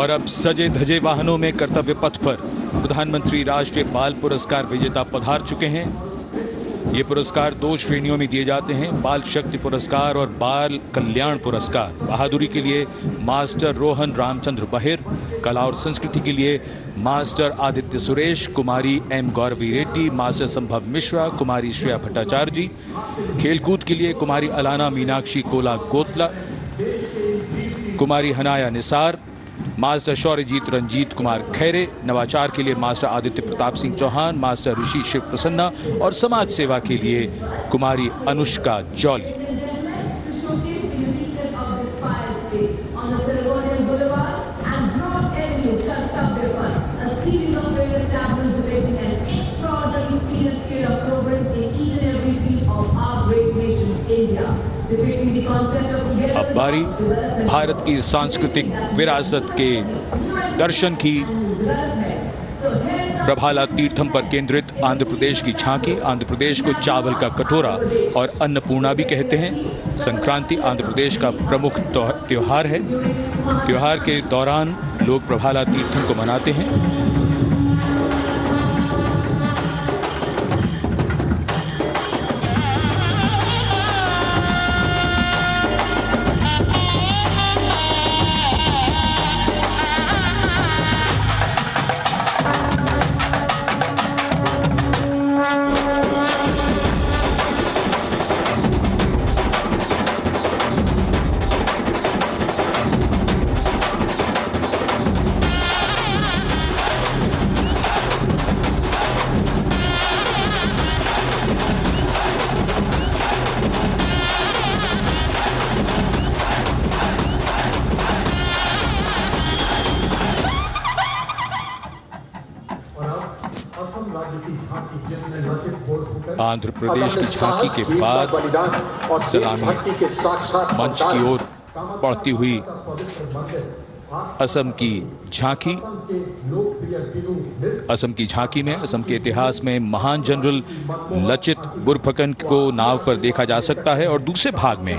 और अब सजे धजे वाहनों में कर्तव्य पथ पर प्रधानमंत्री राष्ट्रीय बाल पुरस्कार विजेता पधार चुके हैं। ये पुरस्कार 2 श्रेणियों में दिए जाते हैं, बाल शक्ति पुरस्कार और बाल कल्याण पुरस्कार। बहादुरी के लिए मास्टर रोहन रामचंद्र बहिर, कला और संस्कृति के लिए मास्टर आदित्य सुरेश, कुमारी एम गौरवी रेड्डी, मास्टर संभव मिश्रा, कुमारी श्रेया भट्टाचार्य जी, खेलकूद के लिए कुमारी अलाना मीनाक्षी कोला गोतला, कुमारी हनाया निसार, मास्टर शौर्यजीत रंजीत कुमार खैरे, नवाचार के लिए मास्टर आदित्य प्रताप सिंह चौहान, मास्टर ऋषि शिव प्रसन्ना और समाज सेवा के लिए कुमारी अनुष्का जौली। अब बारी भारत की सांस्कृतिक विरासत के दर्शन की। प्रभाला तीर्थम पर केंद्रित आंध्र प्रदेश की झांकी। आंध्र प्रदेश को चावल का कटोरा और अन्नपूर्णा भी कहते हैं। संक्रांति आंध्र प्रदेश का प्रमुख त्योहार है। त्योहार के दौरान लोग प्रभाला तीर्थम को मनाते हैं। आंध्र प्रदेश की झांकी के बाद सलामी मंच की ओर बढ़ती हुई असम की झांकी। असम की झांकी में असम के इतिहास में महान जनरल लचित बुरफकन को नाव पर देखा जा सकता है और दूसरे भाग में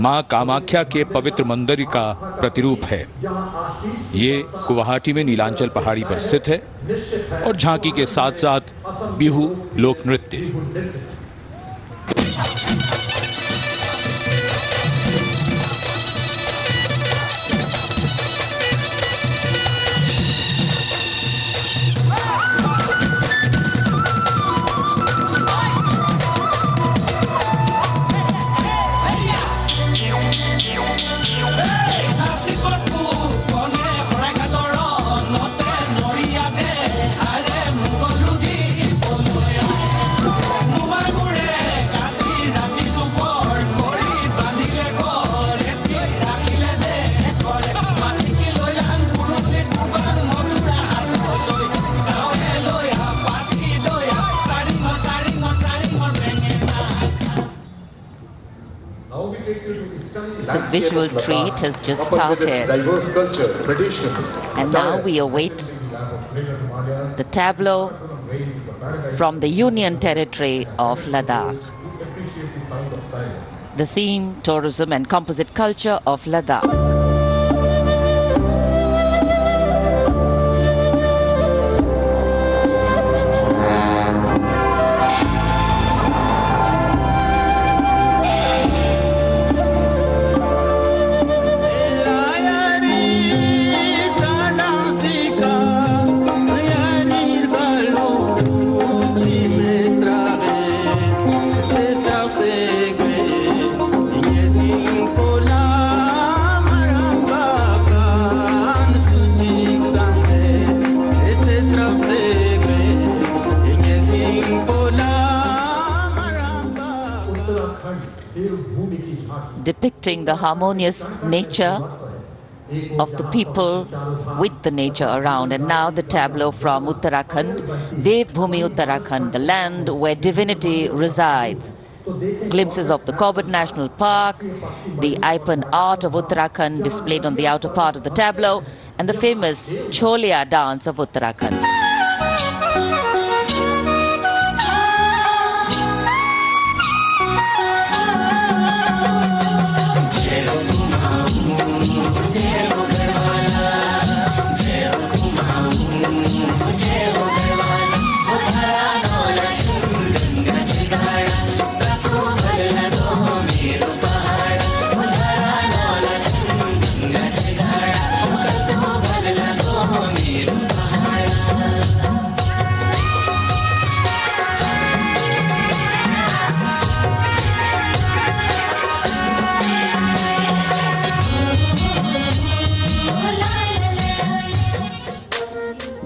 मां कामाख्या के पवित्र मंदिर का प्रतिरूप है। ये गुवाहाटी में नीलांचल पहाड़ी पर स्थित है और झांकी के साथ साथ बिहू लोक नृत्य। The visual treat has just started, and now we await the tableau from the Union Territory of Ladakh. The theme, tourism and composite culture of Ladakh. Depicting the harmonious nature of the people with the nature around. And now the tableau from Uttarakhand, Devbhoomi Uttarakhand, the land where divinity resides. Glimpses of the Corbett National Park, the Ipan art of Uttarakhand displayed on the outer part of the tableau, and the famous Cholia dance of Uttarakhand.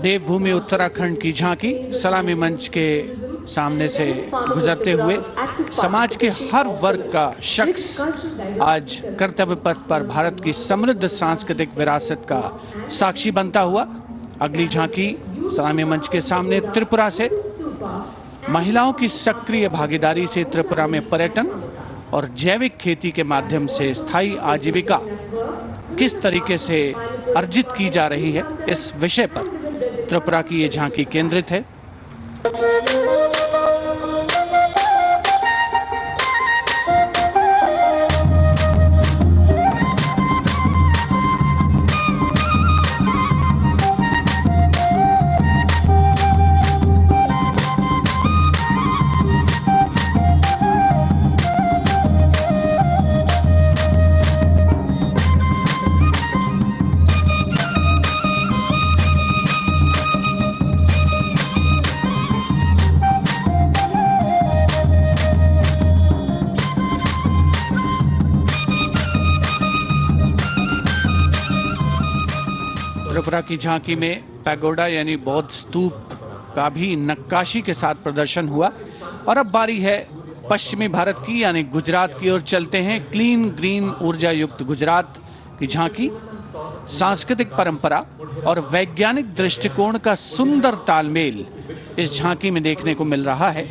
देवभूमि उत्तराखंड की झांकी सलामी मंच के सामने से गुजरते हुए समाज के हर वर्ग का शख्स आज कर्तव्य पथ पर भारत की समृद्ध सांस्कृतिक विरासत का साक्षी बनता हुआ। अगली झांकी सलामी मंच के सामने त्रिपुरा से महिलाओं की सक्रिय भागीदारी से त्रिपुरा में पर्यटन और जैविक खेती के माध्यम से स्थायी आजीविका किस तरीके से अर्जित की जा रही है, इस विषय पर त्रिपुरा की ये झांकी केंद्रित है। त्रिपुरा की झांकी में पैगोडा यानी बौद्ध स्तूप का भी नक्काशी के साथ प्रदर्शन हुआ। और अब बारी है पश्चिमी भारत की यानी गुजरात की ओर चलते हैं। क्लीन ग्रीन ऊर्जा युक्त गुजरात की झांकी सांस्कृतिक परंपरा और वैज्ञानिक दृष्टिकोण का सुंदर तालमेल इस झांकी में देखने को मिल रहा है।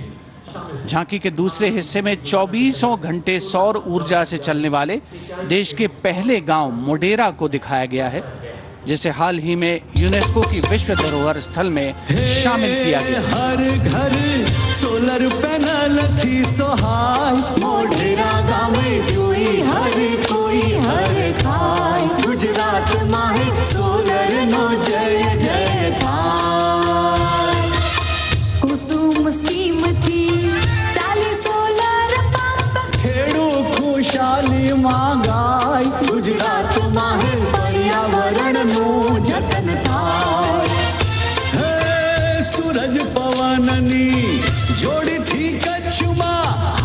झांकी के दूसरे हिस्से में 24 घंटे सौर ऊर्जा से चलने वाले देश के पहले गांव मोडेरा को दिखाया गया है, जिसे हाल ही में यूनेस्को की विश्व धरोहर स्थल में शामिल किया गया। हर घर सोलर पैनल थी सोहाय, मोढेरा गाँव में जोई हर कोई हर खाय, गुजरात माहे सोलर नो जय जय थाय। कुसुम स्कीम थी 40 सोलर पंप, खेड़ू खुशाली मांगाय, गुजरात माहे पर्यावरण नो जतन थाय। सूरज पवननी जोड़ी थी कच्छमा,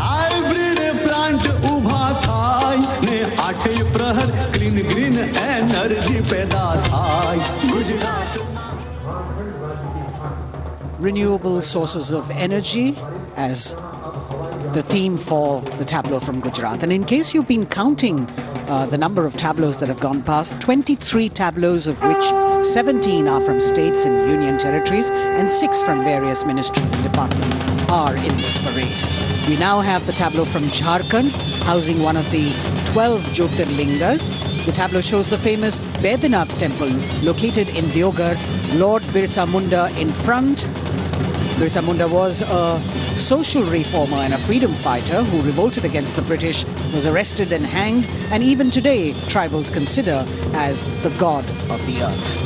हाइब्रिड प्लांट उभा थाय ने 8 प्रहर क्लीन ग्रीन एनर्जी पैदा थाय। Gujarat renewable sources of energy as the theme for the tableau from Gujarat. And in case you've been counting the number of tableaus that have gone past, 23 tableaus of which 17 are from states and union territories and 6 from various ministries and departments are in this parade. We now have the tableau from Jharkhand, housing one of the 12 Jyotirlingas. The tableau shows the famous Baidyanath temple located in Deoghar. Lord Birsa Munda in front. Birsa Munda was a social reformer and a freedom fighter who revolted against the British, was arrested and hanged, and even today tribals consider as the god of the earth.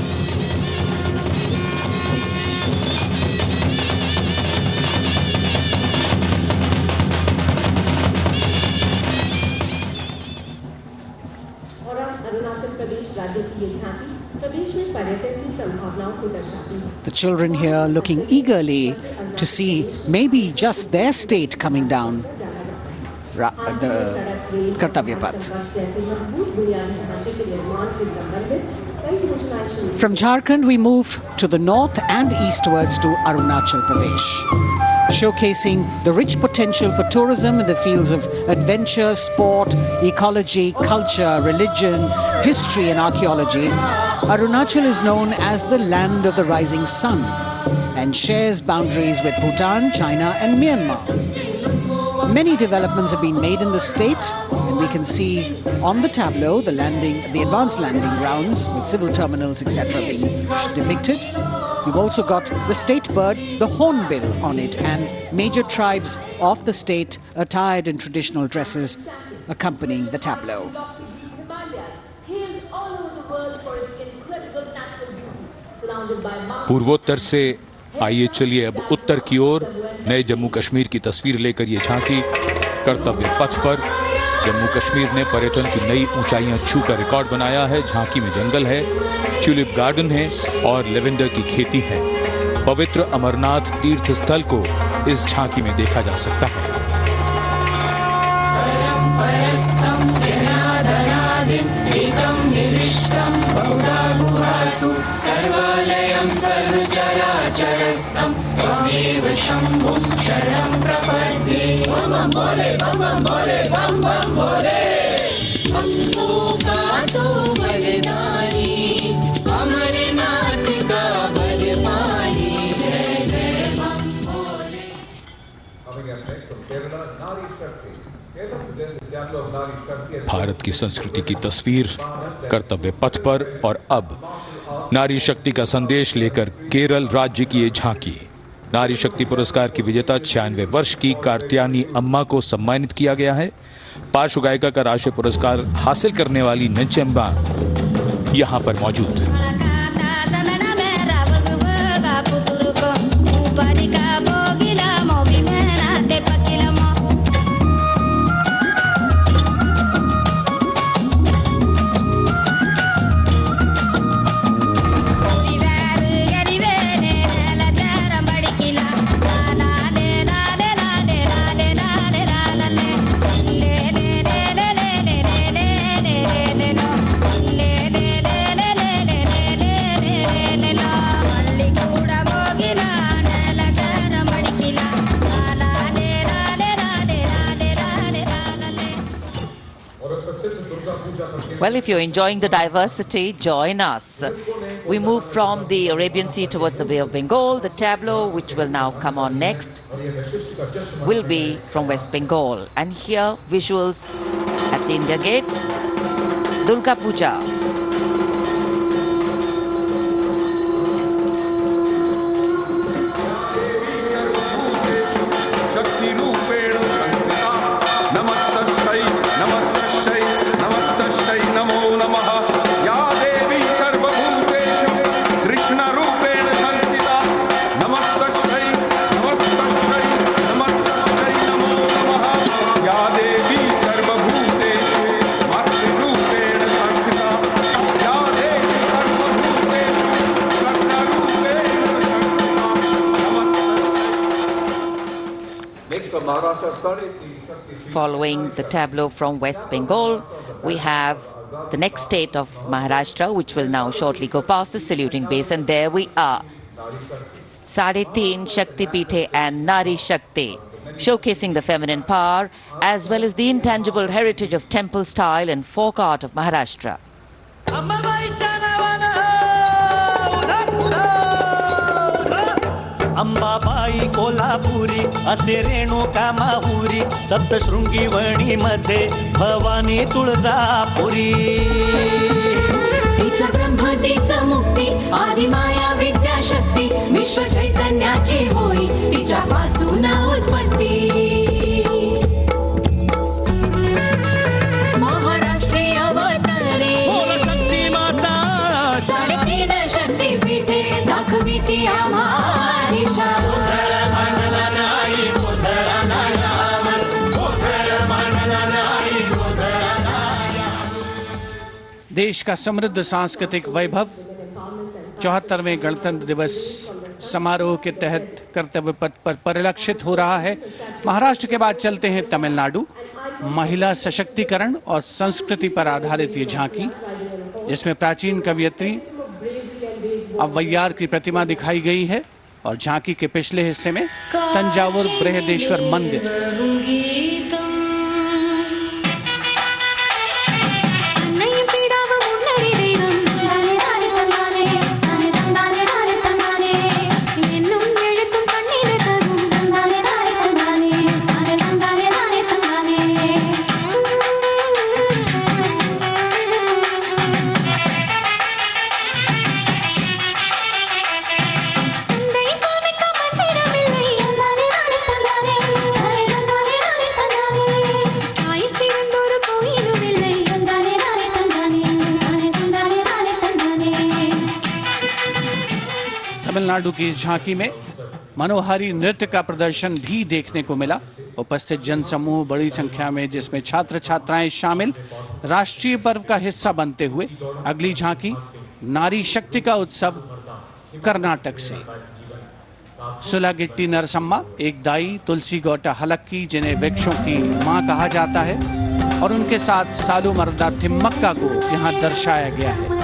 The children here looking eagerly to see maybe just their state coming down the Kartavya Path. From Jharkhand we move to the north and eastwards to Arunachal Pradesh, showcasing the rich potential for tourism in the fields of adventure, sport, ecology, culture, religion, history and archaeology. Arunachal is known as the land of the rising sun and shares boundaries with Bhutan, China and Myanmar. Many developments have been made in the state, and we can see on the tableau the advanced landing grounds with civil terminals, etc. being depicted. You've also got the state bird, the hornbill, on it, and major tribes of the state attired in traditional dresses accompanying the tableau. पूर्वोत्तर से आइए चलिए अब उत्तर की ओर नए जम्मू कश्मीर की तस्वीर लेकर ये झांकी कर्तव्य पथ पर। जम्मू कश्मीर ने पर्यटन की नई ऊंचाइयां छूकर रिकॉर्ड बनाया है। झांकी में जंगल है, ट्यूलिप गार्डन है और लेवेंडर की खेती है। पवित्र अमरनाथ तीर्थ स्थल को इस झांकी में देखा जा सकता है। सर्वालयं सर्वचराचरस्थं त्वमेव शम्भुं शरणं प्रपद्ये। बम बम बोले बम बम बोले बम बम बोले। हमको गातो बलिदानी अमरनाथ का बलवानी जय जय बम बोले। भारत की संस्कृति की तस्वीर कर्तव्य पथ पर और अब नारी शक्ति का संदेश लेकर केरल राज्य की ये झांकी। नारी शक्ति पुरस्कार की विजेता 96 वर्ष की कार्त्यानी अम्मा को सम्मानित किया गया है। पार्श्व गायिका का राष्ट्रीय पुरस्कार हासिल करने वाली नंचेम्बा यहां पर मौजूद। Well, if you're enjoying the diversity, join us. We move from the Arabian Sea towards the Bay of Bengal. The tableau, which will now come on next, will be from West Bengal. And here, visuals at the India Gate, Durga Puja. Following the tableau from West Bengal, we have the next state of Maharashtra, which will now shortly go past the saluting base, and there we are. Sade Teen Shakti Pithe and Nari Shakti, showcasing the feminine power as well as the intangible heritage of temple style and folk art of Maharashtra. Ambabai Kolhapuri असे रेणुका माहुरी सप्तशृंगी वणी मध्ये भवानी तुळजापुरी तिचा ब्रह्म तिचा मुक्ती आदि माया विद्या शक्ती विश्व चैतन्याची होई तिच्या पासून उत्पत्ती देश का समृद्ध सांस्कृतिक वैभव 74वें गणतंत्र दिवस समारोह के तहत कर्तव्य पथ पर परिलक्षित हो रहा है। महाराष्ट्र के बाद चलते हैं तमिलनाडु। महिला सशक्तिकरण और संस्कृति पर आधारित ये झांकी, जिसमें प्राचीन कवयित्री अव्वैयार की प्रतिमा दिखाई गई है और झांकी के पिछले हिस्से में तंजावुर बृहदेश्वर मंदिर। तमिलनाडु की इस झांकी में मनोहारी नृत्य का प्रदर्शन भी देखने को मिला। उपस्थित जनसमूह बड़ी संख्या में, जिसमें छात्र छात्राएं शामिल, राष्ट्रीय पर्व का हिस्सा बनते हुए। अगली झांकी नारी शक्ति का उत्सव कर्नाटक से। सुलागिट्टी नरसम्मा, एक दाई, तुलसी गौटा हलक्की, जिन्हें वृक्षों की मां कहा जाता है, और उनके साथ सालू मर्दा थिम्मक्का को यहाँ दर्शाया गया है।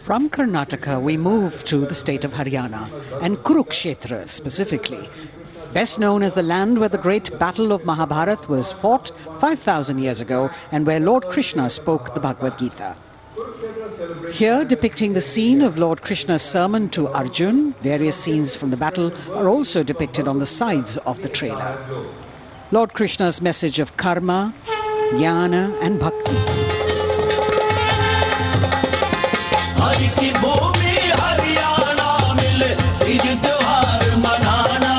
From Karnataka, we move to the state of Haryana, and Kurukshetra specifically, best known as the land where the great battle of Mahabharata was fought 5,000 years ago and where Lord Krishna spoke the Bhagavad Gita. Here, depicting the scene of Lord Krishna's sermon to Arjun, various scenes from the battle are also depicted on the sides of the trailer. Lord Krishna's message of karma, jnana and bhakti. Hari की भूमि हरियाणा मिले तीज त्योहार मनाना,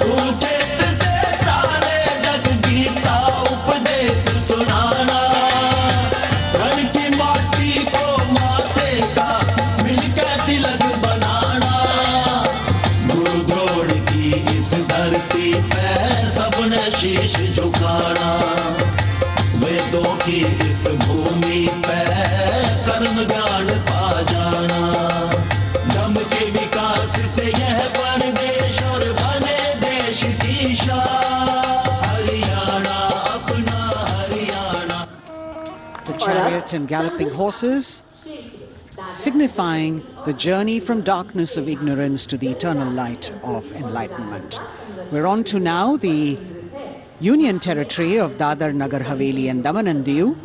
कुरुक्षेत्र से सारे जग गीता उपदेश सुनाना, रण की माटी को माथे का मिलकर तिलक बनाना, गुरु द्रोण की इस धरती पे सबने शीश झुकाना, वेदों की इस भूमि पे कर्म ज्ञान पा जाना, दम के विकास से यह परदेश और बने देश की शान, हरियाणा अपना Haryana. The chariot and galloping horses signifying the journey from darkness of ignorance to the eternal light of enlightenment. We're on to now the Union Territory of Dadar, Nagar Haveli and Daman and Diu,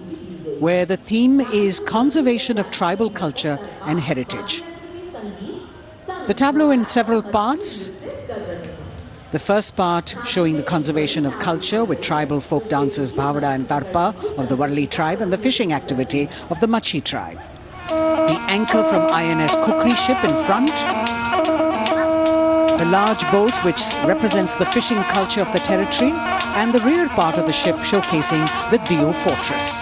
where the theme is conservation of tribal culture and heritage. The tableau in several parts. The first part showing the conservation of culture with tribal folk dances Bhavada and Tarpa of the Warli tribe and the fishing activity of the Machi tribe. The anchor from INS Kukri ship in front. The large boat which represents the fishing culture of the territory, and the rear part of the ship showcasing the Diu fortress.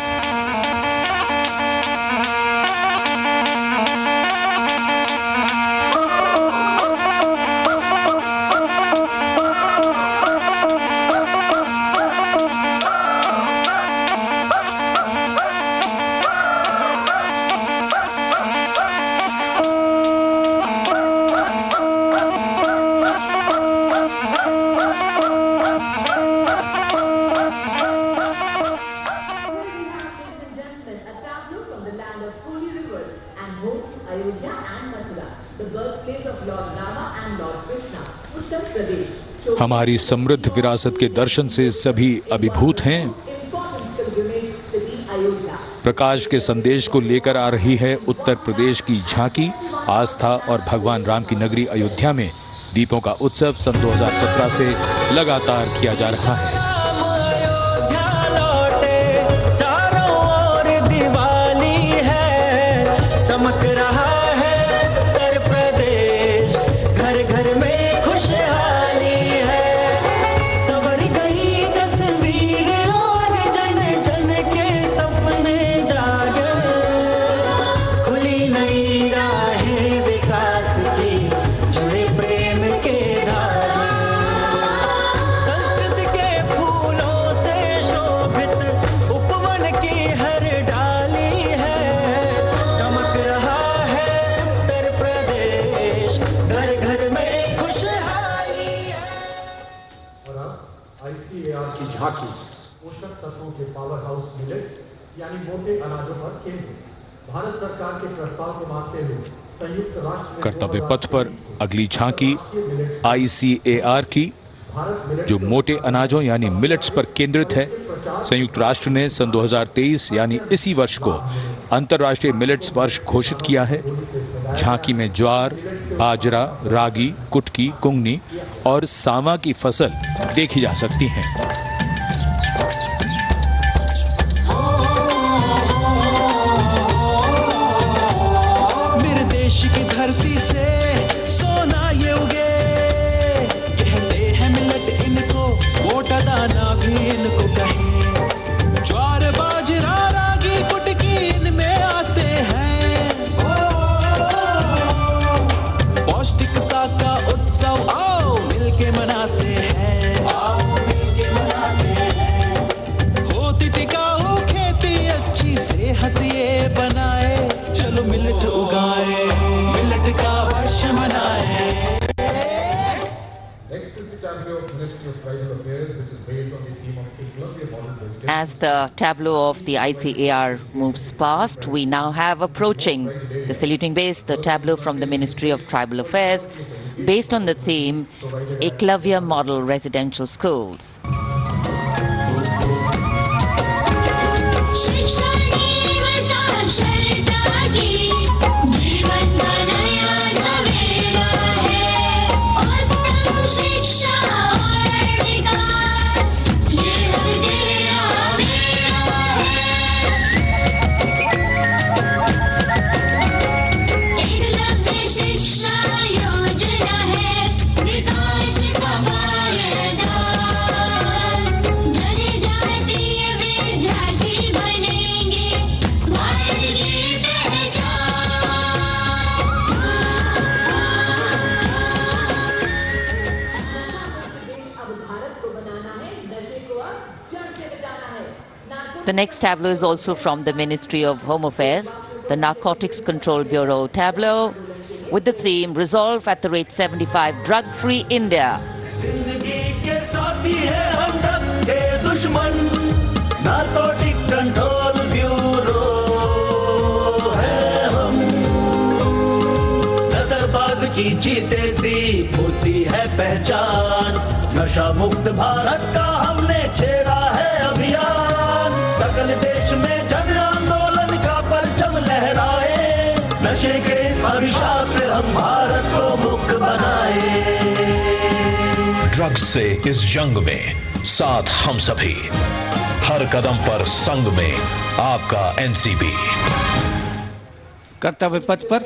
हमारी समृद्ध विरासत के दर्शन से सभी अभिभूत हैं। प्रकाश के संदेश को लेकर आ रही है उत्तर प्रदेश की झांकी आस्था और भगवान राम की नगरी अयोध्या में दीपों का उत्सव सन 2017 से लगातार किया जा रहा है। चारों ओर दिवाली है, चमक रहा है उत्तर प्रदेश, घर घर में खुशहाली है, सवर गई तस्वीर और जन जन के सपने जागे, खुली नई राहें विकास की, जुड़े प्रेम के धागे, संस्कृत के फूलों से शोभित उपवन की हर डाली है, चमक रहा है उत्तर प्रदेश, घर घर में खुशहाली है। और अब ICAR की झांकी पोषक तत्वों के पावर हाउस मिलेट यानी मोटे अनाजों पर केंद्रित भारत सरकार के प्रस्ताव को मानते हुए संयुक्त राष्ट्र कर्तव्य पथ पर अगली झांकी ICAR की, जो मोटे अनाजों यानी मिलेट्स पर केंद्रित है। संयुक्त राष्ट्र ने सन 2023 यानी इसी वर्ष को अंतर्राष्ट्रीय मिलेट्स वर्ष घोषित किया है। झांकी में ज्वार, बाजरा, रागी, कुटकी, कुंगनी और सावा की फसल देखी जा सकती है। मेरे देश की धरती से सोना ये उगे, कहते हैं मिलट इनको, मोटा दाना भी इनको कहे, ज्वार बाजरा रागी कुटकी इनमें आते हैं, पौष्टिकता का उत्सव आओ मिलके मनाते हैं, आओ मिलके मनाते हैं, होती टिकाऊ खेती अच्छी सेहत ये बनाए, चलो मिलट उगाए, मिलट का वर्ष मनाए। Next is the tableau of Ministry of Tribal Affairs, which is based on the theme of Eklavya Model President. As the tableau of the ICAR moves past, we now have approaching the saluting base, the tableau from the Ministry of Tribal Affairs, based on the theme Eklavya Model Residential Schools. The next tableau is also from the Ministry of Home Affairs, the Narcotics Control Bureau tableau, with the theme Resolve at the rate 75 Drug-Free India. जिंदगी के साथी हैं हम drugs के दुश्मन, narcotics control bureau है हम, नजरबाज की जीते सी होती है पहचान, नशा मुक्त भारत का हमने छेड़ा है अभियान, सकल देश में जन आंदोलन का परचम लहराए, नशे के इस अभिशाप से हम भारत को मुक्त बनाए। ड्रग्स से इस जंग में साथ हम सभी, हर कदम पर संग में आपका एनसीबी। कर्तव्य पथ पर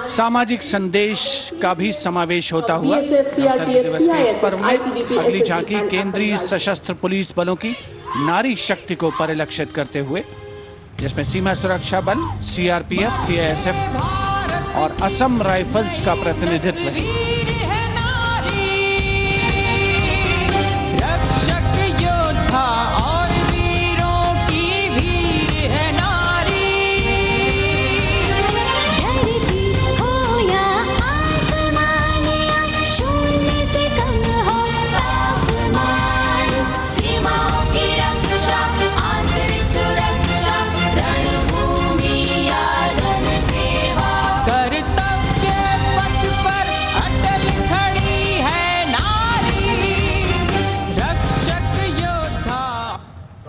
सामाजिक संदेश का भी समावेश होता हुआ गणतंत्र दिवस के इस पर्व में अगली झांकी केंद्रीय सशस्त्र पुलिस बलों की नारी शक्ति को परिलक्षित करते हुए, जिसमें सीमा सुरक्षा बल, CRPF, CISF और असम राइफल्स का प्रतिनिधित्व है।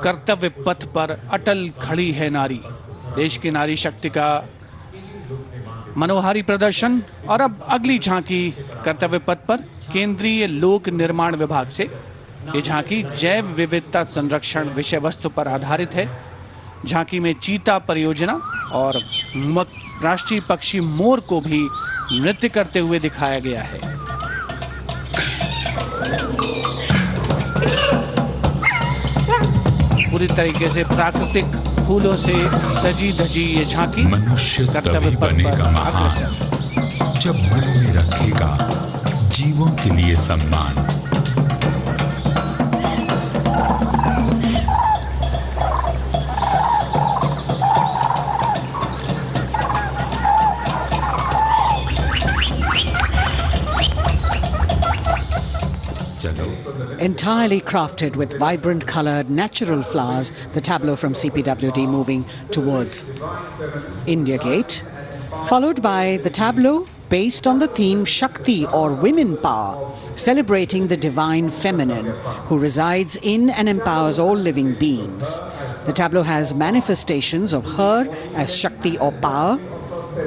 कर्तव्य पथ पर अटल खड़ी है नारी। देश की नारी शक्ति का मनोहारी प्रदर्शन। और अब अगली झांकी कर्तव्य पथ पर केंद्रीय लोक निर्माण विभाग से। ये झांकी जैव विविधता संरक्षण विषय वस्तु पर आधारित है। झांकी में चीता परियोजना और राष्ट्रीय पक्षी मोर को भी नृत्य करते हुए दिखाया गया है। पूरी तरीके से प्राकृतिक फूलों से सजी धजी ये झांकी मनुष्य तभी बनेगा महान जब मन में रखेगा जीवों के लिए सम्मान। Entirely crafted with vibrant colored natural flowers, the tableau from CPWD moving towards India Gate, followed by the tableau based on the theme Shakti or women power, celebrating the divine feminine who resides in and empowers all living beings. The tableau has manifestations of her as Shakti or power,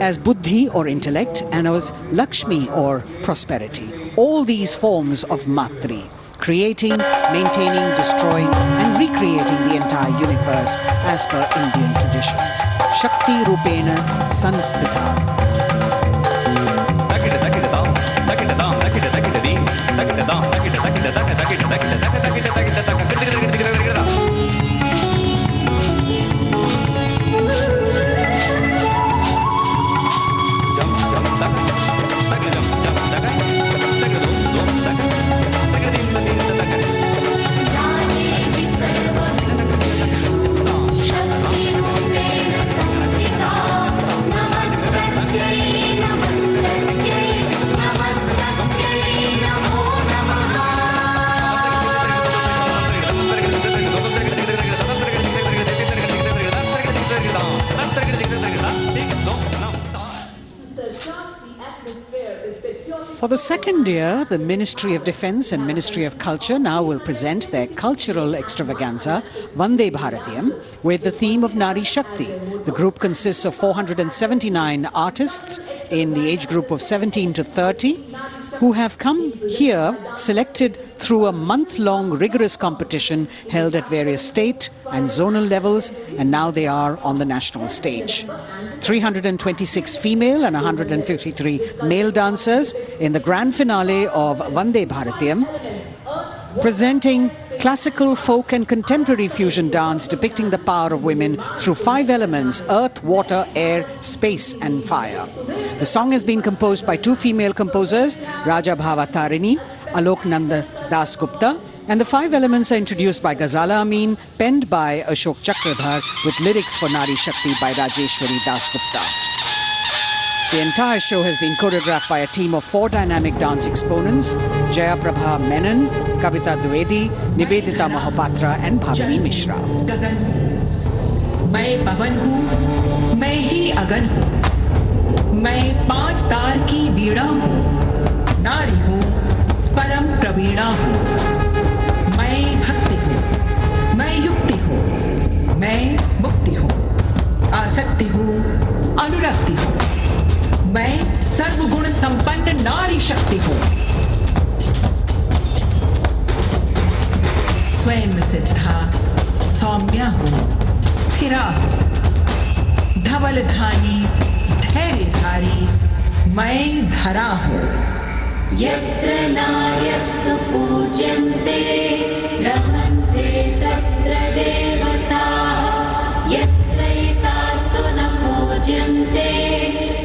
as Buddhi or intellect, and as Lakshmi or prosperity. All these forms of Matri, creating, maintaining, destroying and recreating the entire universe as per Indian traditions. Shakti Rupena Sanstita. For the second year, the Ministry of Defence and Ministry of Culture now will present their cultural extravaganza, Vande Bharatiyam, with the theme of Nari Shakti. The group consists of 479 artists in the age group of 17 to 30 who have come here selected through a month-long rigorous competition held at various state and zonal levels, and now they are on the national stage. 326 female and 153 male dancers in the grand finale of Vande Bharatiyam, presenting classical, folk and contemporary fusion dance depicting the power of women through 5 elements: earth, water, air, space and fire. The song has been composed by 2 female composers, Raja Bhava Tarini, Alok Nanda Das Gupta, and the 5 elements are introduced by Ghazala Amin, penned by Ashok Chakradhar, with lyrics for Nari Shakti by Rajeshwari Das Gupta. The entire show has been choreographed by a team of 4 dynamic dance exponents: Jaya Prabha Menon, Kavita Dwivedi, Nivedita Mahapatra and Bhavini Mishra. गगन हूँ, मैं पवन हूँ, मैं ही अगन हूँ, मैं 5 तार की वीणा हूँ, नारी हूँ, परम प्रवीणा हूँ, मैं भक्ति हूँ, मैं युक्ति हूँ, मैं मुक्ति हूँ, आसक्ति हूँ, अनुरक्ति हूँ, मैं सर्वगुण संपन्न नारी शक्ति हूँ, स्वयं सिद्धा सौम्या हूँ, स्थिरा हूँ, धवलधानी धैर्यधारी, मैं धरा हूँ। यत्र नार्यस्तु पूज्यन्ते रमन्ते तत्र देवताः, यत्र एतास्तु न पूज्यन्ते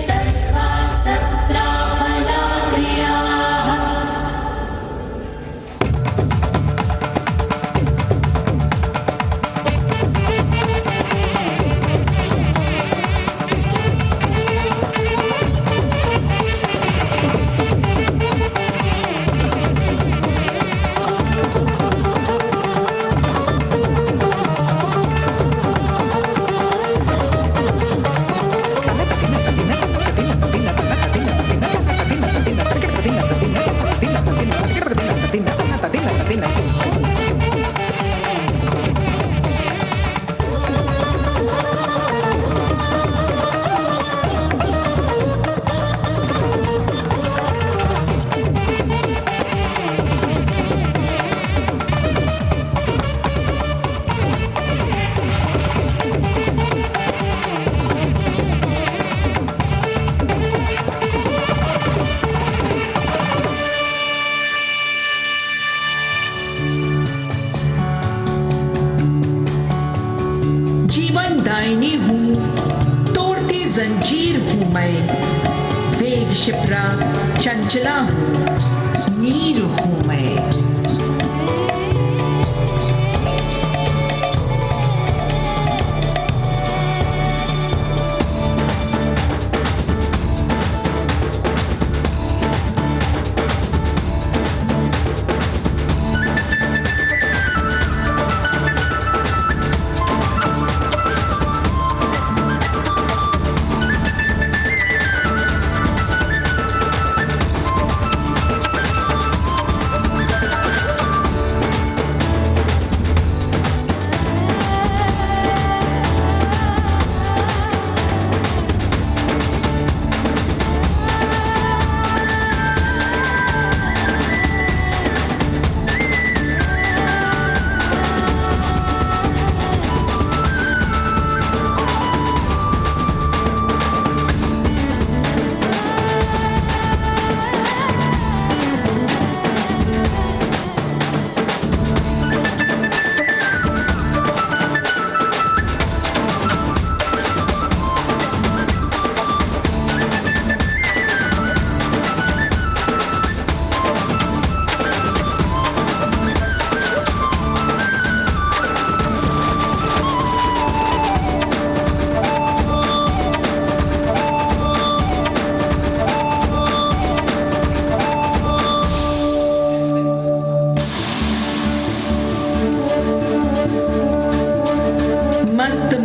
सर्वास्तत्र फलाक्रियाः। दायनी हूँ, तोड़ती जंजीर हूँ मैं, वेग शिप्रा चंचला हूँ, नीर हूँ मैं।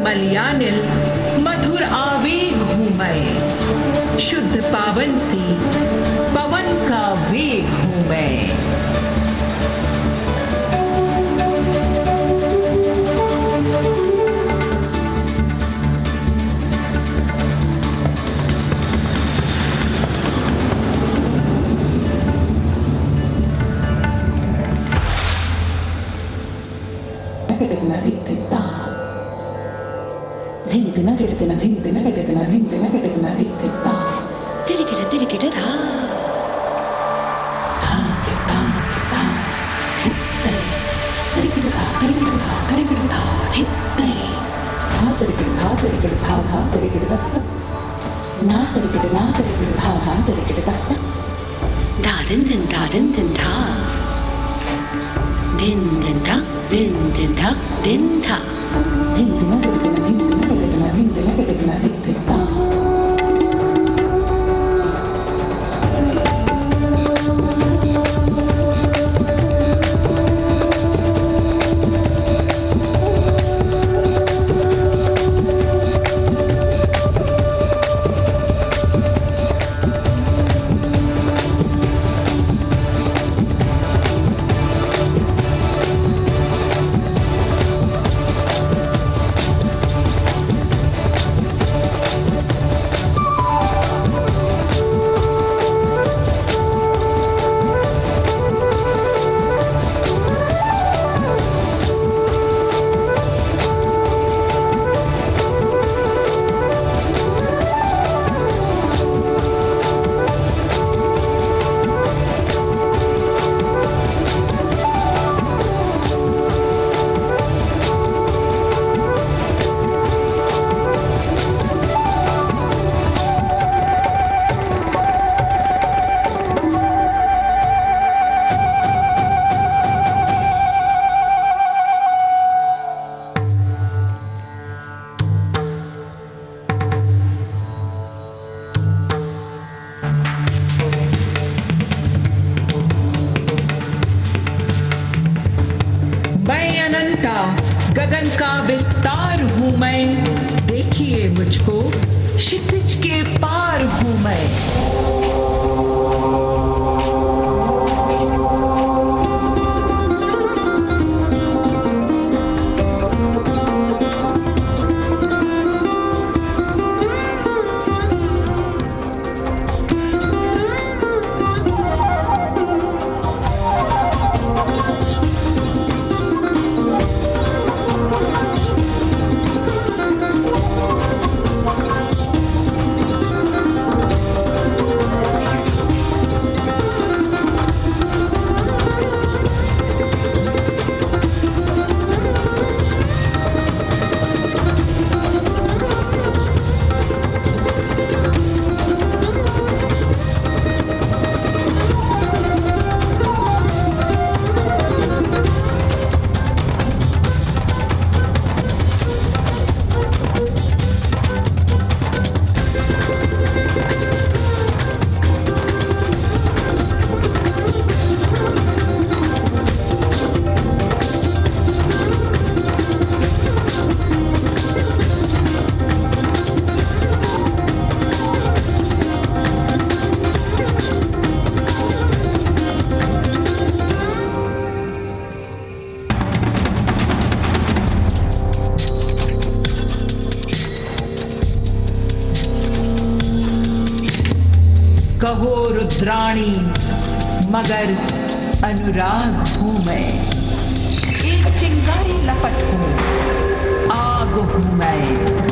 मलयानिल मधुर आवेग हूँ मैं, शुद्ध पावन सी पवन का वेग हूँ मैं। गगन का विस्तार हूँ मैं, देखिए मुझको क्षितिज के पार हूँ मैं। कहो रुद्राणी मगर अनुराग हूँ मैं, एक चिंगारी लपट हूँ, आग हूँ मैं।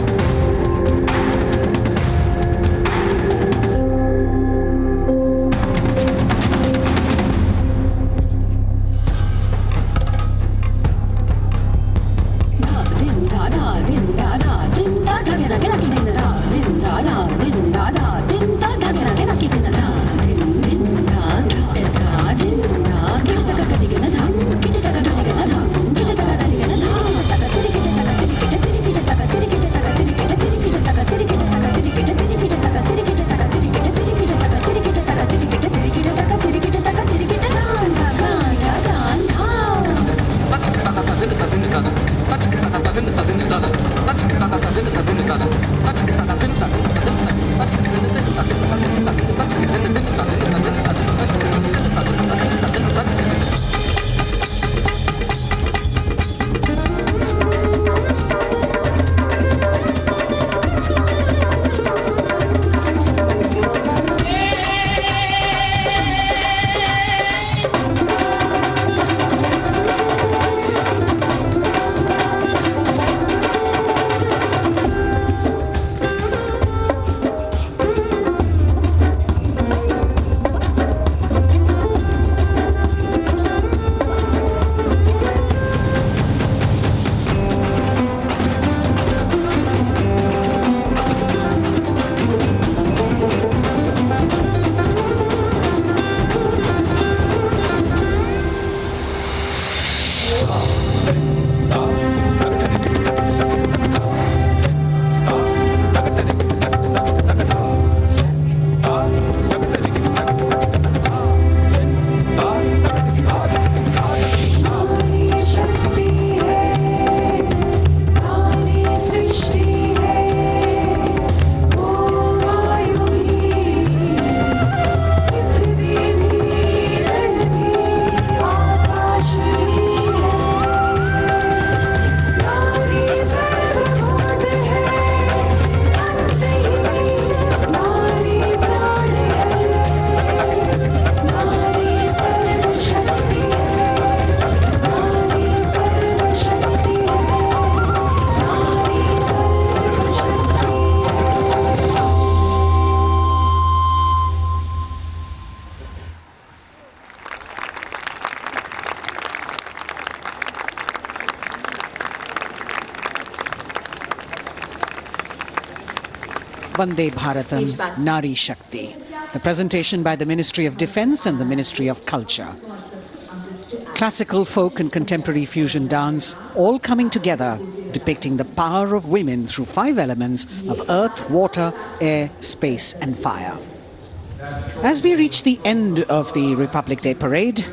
Vande Bharatam Nari Shakti. The presentation by the Ministry of Defence and the Ministry of Culture. Classical, folk and contemporary fusion dance all coming together, depicting the power of women through 5 elements of earth, water, air, space and fire. As we reach the end of the Republic Day parade,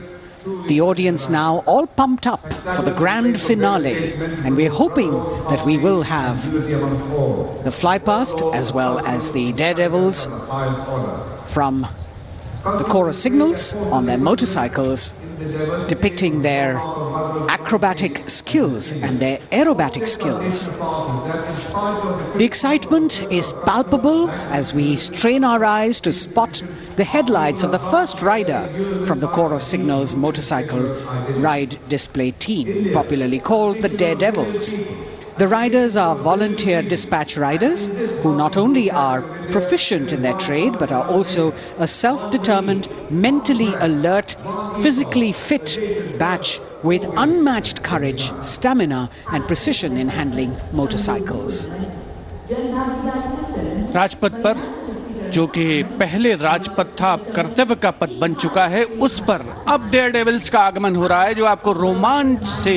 the audience now all pumped up for the grand finale, and we're hoping that we will have the flypast as well as the daredevils from the Corps of Signals on their motorcycles, depicting their acrobatic skills and their aerobatic skills. The excitement is palpable as we strain our eyes to spot the headlights of the first rider from the Corps of Signals motorcycle ride display team, popularly called the Daredevils. The riders are volunteer dispatch riders who not only are proficient in their trade but are also a self-determined, mentally alert, physically fit batch with unmatched courage, stamina and precision in handling motorcycles. Rajpath पर जो कि पहले राजपथ था अब कर्तव्य का पथ बन चुका है, उस पर अब डेयरडेविल्स का आगमन हो रहा है जो आपको रोमांच से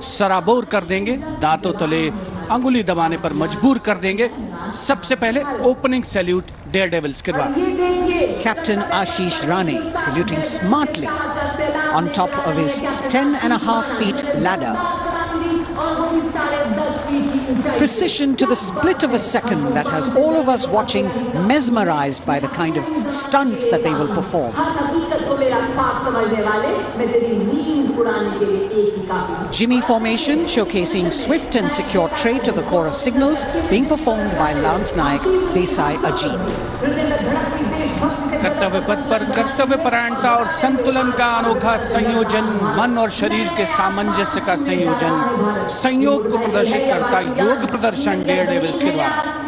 सराबोर कर देंगे, दांतों तले अंगुली दबाने पर मजबूर कर देंगे। सबसे पहले ओपनिंग सैल्यूट डेयरडेविल्स के बाद Captain Ashish Rane saluting smartly on top of his 10.5 feet ladder. Precision to the split of a second that has all of us watching mesmerized by the kind of stunts that they will perform. Jimmy formation showcasing swift and secure trade to the Corps of Signals being performed by Lance Naik Desai Ajit. कर्तव्य पथ पर कर्तव्य परायणता और संतुलन का अनोखा संयोजन, मन और शरीर के सामंजस्य का संयोजन, संयोग को प्रदर्शित करता योग प्रदर्शन डेयर डेविल्स के द्वारा।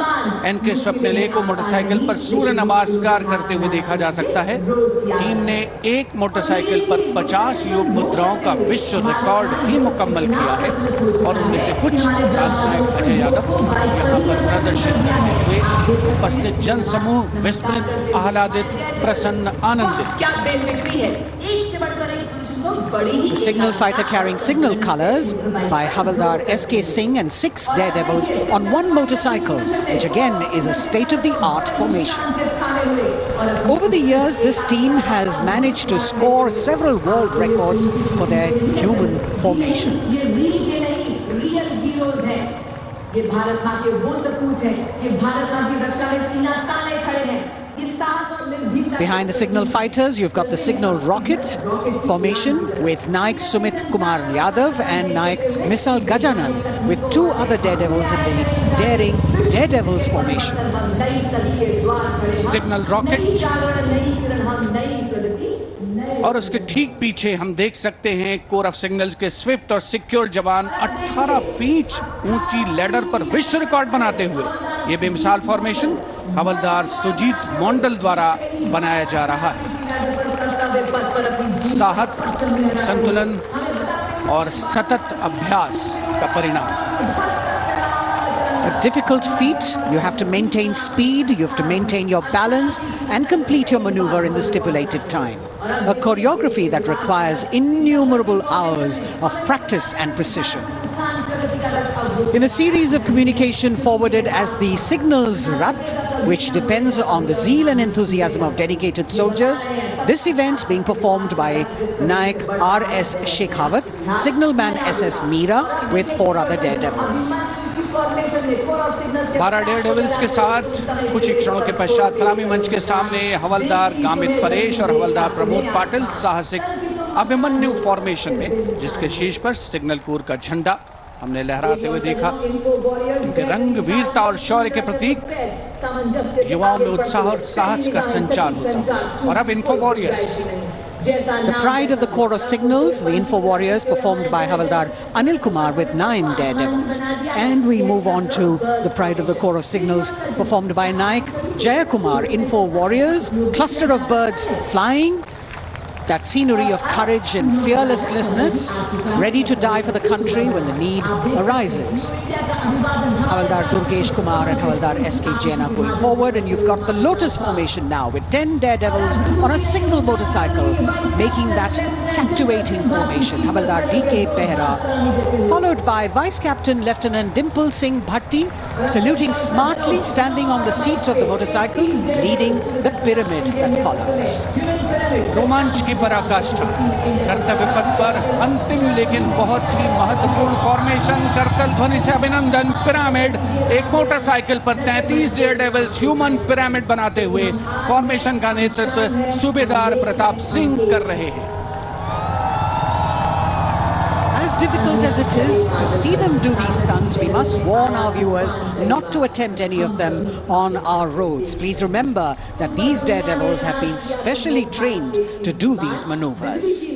एनके स्वप्निल को मोटरसाइकिल पर सूर्य नमस्कार करते हुए देखा जा सकता है। टीम ने एक मोटरसाइकिल पर 50 योग मुद्राओं का विश्व रिकॉर्ड भी मुकम्मल किया है और उनमें से कुछ राजनायक अजय यादव यहाँ पर प्रदर्शित करते हुए उपस्थित जन समूह विस्मित, आह्लादित, प्रसन्न, आनंदित। The signal fighter carrying signal colors by Havildar S.K. Singh and 6 daredevils on one motorcycle, which again is a state-of-the-art formation. Over the years, this team has managed to score several world records for their human formations. ये भारत मां के वो सपूत है, ये भारत मां की रक्षा में सीना ताने खड़े हैं। Behind the signal fighters, you've got the signal rocket formation with Naik Sumit Kumar Yadav and Naik Misal Gajanand, with 2 other daredevils in the daring daredevils formation. Signal rocket और उसके ठीक पीछे हम देख सकते हैं कोर ऑफ सिग्नल्स के Swift और सिक्योर जवान 18 फीट ऊंची लैडर पर विश्व रिकॉर्ड बनाते हुए ये बेमिसाल फॉर्मेशन हवलदार सुजीत मोंडल द्वारा बनाया जा रहा है। साहस, संतुलन और सतत अभ्यास का परिणाम। A difficult feat. You have to maintain speed, you have to maintain your balance and complete your maneuver in the stipulated time. A choreography that requires innumerable hours of practice and precision. In a series of communication forwarded as the Signals Rath, which depends on the zeal and enthusiasm of dedicated soldiers, this event being performed by Naik R.S. Shekhawat, Signalman S.S. Meera with 4 other daredevils. 12 Daredevils के साथ कुछ ही क्षणों के पश्चात सलामी मंच के सामने हवलदार गामित परेश और हवलदार प्रमोद पाटिल साहसिक अभिमन्यु फॉर्मेशन में, जिसके शीर्ष पर सिग्नल कोर का झंडा हमने लहराते हुए देखा। इनके रंग वीरता और शौर्य के प्रतीक, युवाओं में उत्साह और साहस का संचार होता। और अब info warriors, the pride of the Corps of Signals, the Info Warriors, performed by Havildar Anil Kumar with 9 daredevils. And we move on to the pride of the Corps of Signals, performed by Naik Jayakumar, Info Warriors, cluster of birds flying, that scenery of courage and fearlessness, ready to die for the country when the need arises. Havildar Durgesh Kumar and Havildar S.K. Jain are going forward, and you've got the Lotus formation now with 10 daredevils on a single motorcycle, making that captivating formation. Havildar D.K. Behra, followed by Vice Captain Lieutenant Dimple Singh Bhatti, saluting smartly, standing on the seat of the motorcycle, leading the pyramid that follows. रोमांच की पराकाष्ठा, कर्तव्य पथ पर अंतिम लेकिन बहुत ही महत्वपूर्ण फॉर्मेशन, करतल ध्वनि से अभिनंदन। पिरामिड, एक मोटरसाइकिल पर 33 डेयरडेविल्स ह्यूमन पिरामिड बनाते हुए फॉर्मेशन का नेतृत्व सूबेदार प्रताप सिंह कर रहे हैं। As difficult as it is to see them do these stunts, we must warn our viewers not to attempt any of them on our roads. Please remember that these daredevils have been specially trained to do these maneuvers.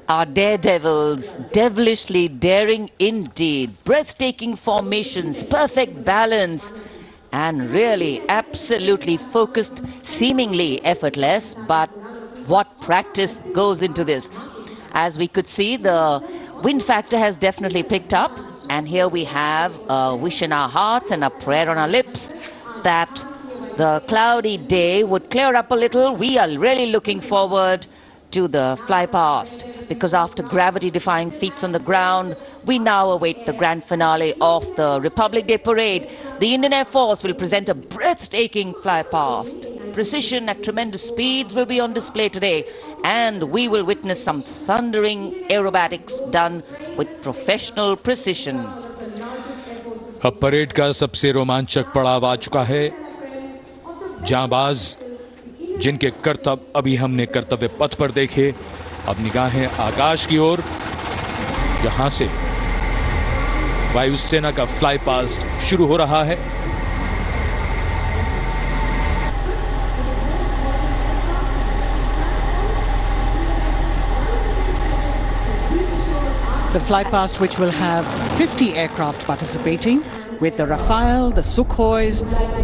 Our daredevils, devilishly daring indeed, breathtaking formations, perfect balance, and really absolutely focused, seemingly effortless, but what practice goes into this. As we could see, the wind factor has definitely picked up, and here we have a wish in our hearts and a prayer on our lips that the cloudy day would clear up a little. We are really looking forward to the fly past, because after gravity-defying feats on the ground, we now await the grand finale of the Republic Day Parade. The Indian Air Force will present a breathtaking fly past. Precision at tremendous speeds will be on display today, and we will witness some thundering aerobatics done with professional precision. अब parade का सबसे रोमांचक पड़ाव आ चुका है। जांबाज जिनके कर्तव्य अभी हमने कर्तव्य पथ पर देखे, अब निगाहें आकाश की ओर, जहां से वायुसेना का फ्लाई पास्ट शुरू हो रहा है। The fly past, which will have 50 aircraft participating, with the Rafale, the Sukhois,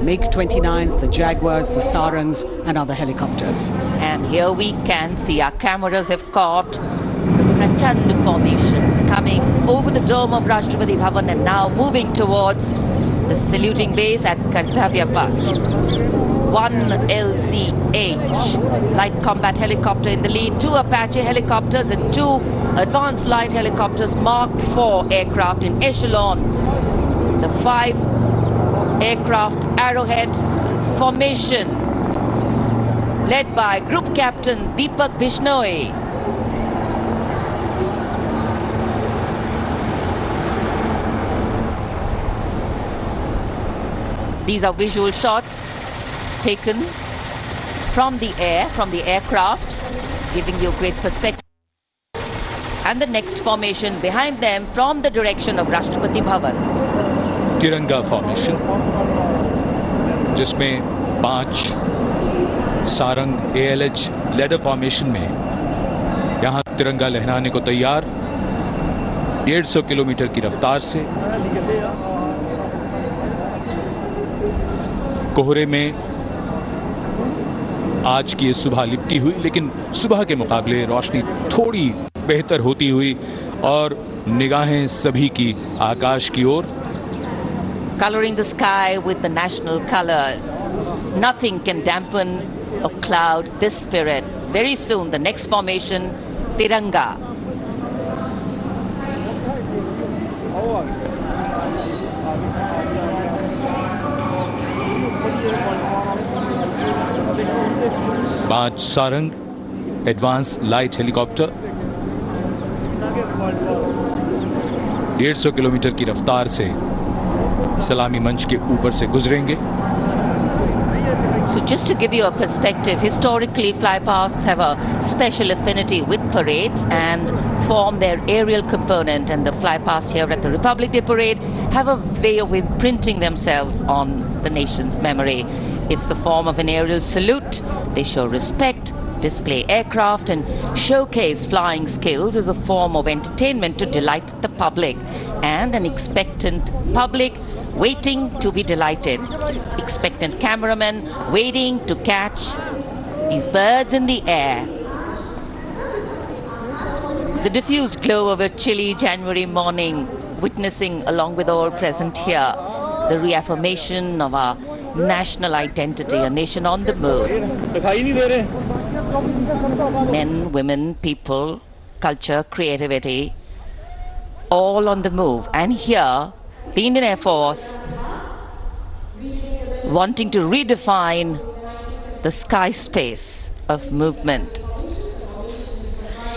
MiG-29s, the Jaguars, the Sarangs and other helicopters. And here we can see our cameras have caught the Prachand formation coming over the dome of Rashtrapati Bhavan and now moving towards the saluting base at Kartavya Path. One LCH, light combat helicopter in the lead, 2 Apache helicopters and 2 advanced light helicopters, Mark IV aircraft in echelon. The 5 aircraft Arrowhead formation led by Group Captain Deepak Bishnoi. These are visual shots taken from the air, from the aircraft, giving you great perspective. And the next formation behind them from the direction of Rashtrapati Bhavan. तिरंगा formation, जिसमें 5 Sarang ALH ladder formation में यहां तिरंगा लहराने को तैयार, 150 kilometre की रफ्तार से। कोहरे में आज की सुबह लिपटी हुई, लेकिन सुबह के मुकाबले रोशनी थोड़ी बेहतर होती हुई और निगाहें सभी की आकाश की ओर। Coloring the sky with the national colors. Nothing can dampen or cloud this spirit. Very soon, the next formation, Tiranga. पांच Sarang advance light helicopter 150 kilometre की रफ्तार से सलामी मंच के ऊपर से गुजरेंगे। So just to give you a perspective, historically flypasts have a special affinity with parades and form their aerial component, and the flypasts here at the Republic Day Parade have a way of imprinting themselves on the nation's memory. It's the form of an aerial salute. They show respect, display aircraft and showcase flying skills as a form of entertainment to delight the public, and an expectant public waiting to be delighted. Expectant cameramen waiting to catch these birds in the air. The diffused glow of a chilly January morning, witnessing along with all present here the reaffirmation of our national identity, a nation on the move. Men, women, people, culture, creativity, all on the move. And here, the Indian Air Force wanting to redefine the sky space of movement.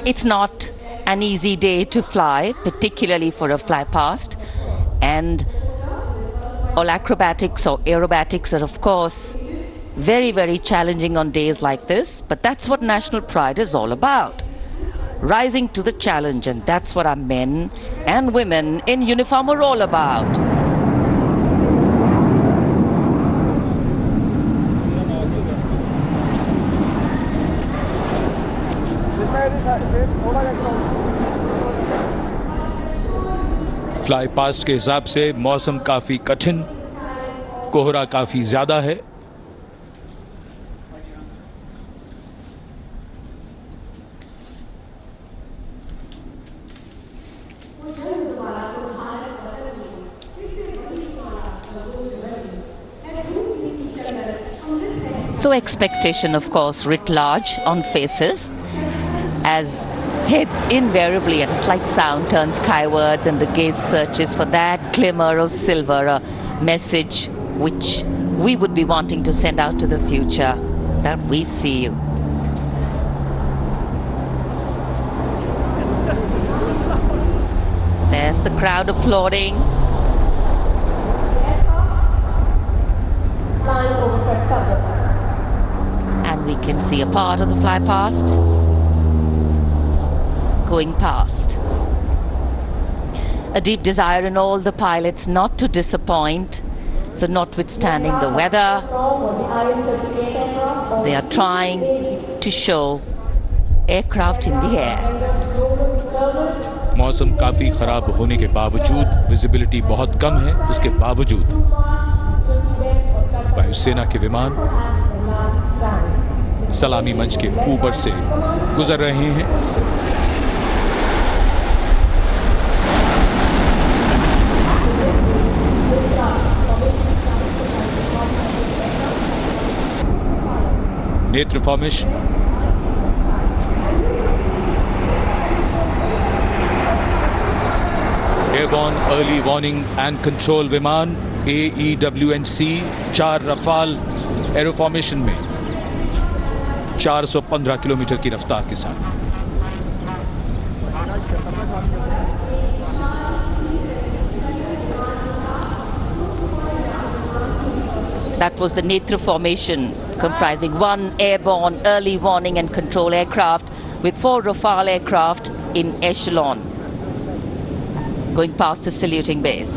It's not an easy day to fly, particularly for a fly past, and all acrobatics or aerobatics are of course very, very challenging on days like this, but that's what national pride is all about. Rising to the challenge, and that's what our men and women in uniform are all about. Fly past के हिसाब से मौसम काफी कठिन, कोहरा काफी ज्यादा है। So expectation, of course, writ large on faces as heads invariably at a slight sound turn skywards and the gaze searches for that glimmer of silver, a message which we would be wanting to send out to the future, that we see you. There's the crowd applauding. And we can see a part of the fly past going past. a deep desire in all the pilots not to disappoint. So notwithstanding the weather, they are trying to show aircraft in the air. मौसम काफी खराब होने के बावजूद, visibility बहुत कम है, उसके बावजूद वायुसेना के विमान सलामी मंच के ऊपर से गुजर रहे हैं। नेत्र formation, airborne early warning and control विमान AEWNC 4 रफाल एरो फॉर्मेशन में 415 किलोमीटर की रफ्तार के साथ। That was the Netra formation, comprising 1 airborne early warning and control aircraft with 4 Rafale aircraft in echelon, going past the saluting base.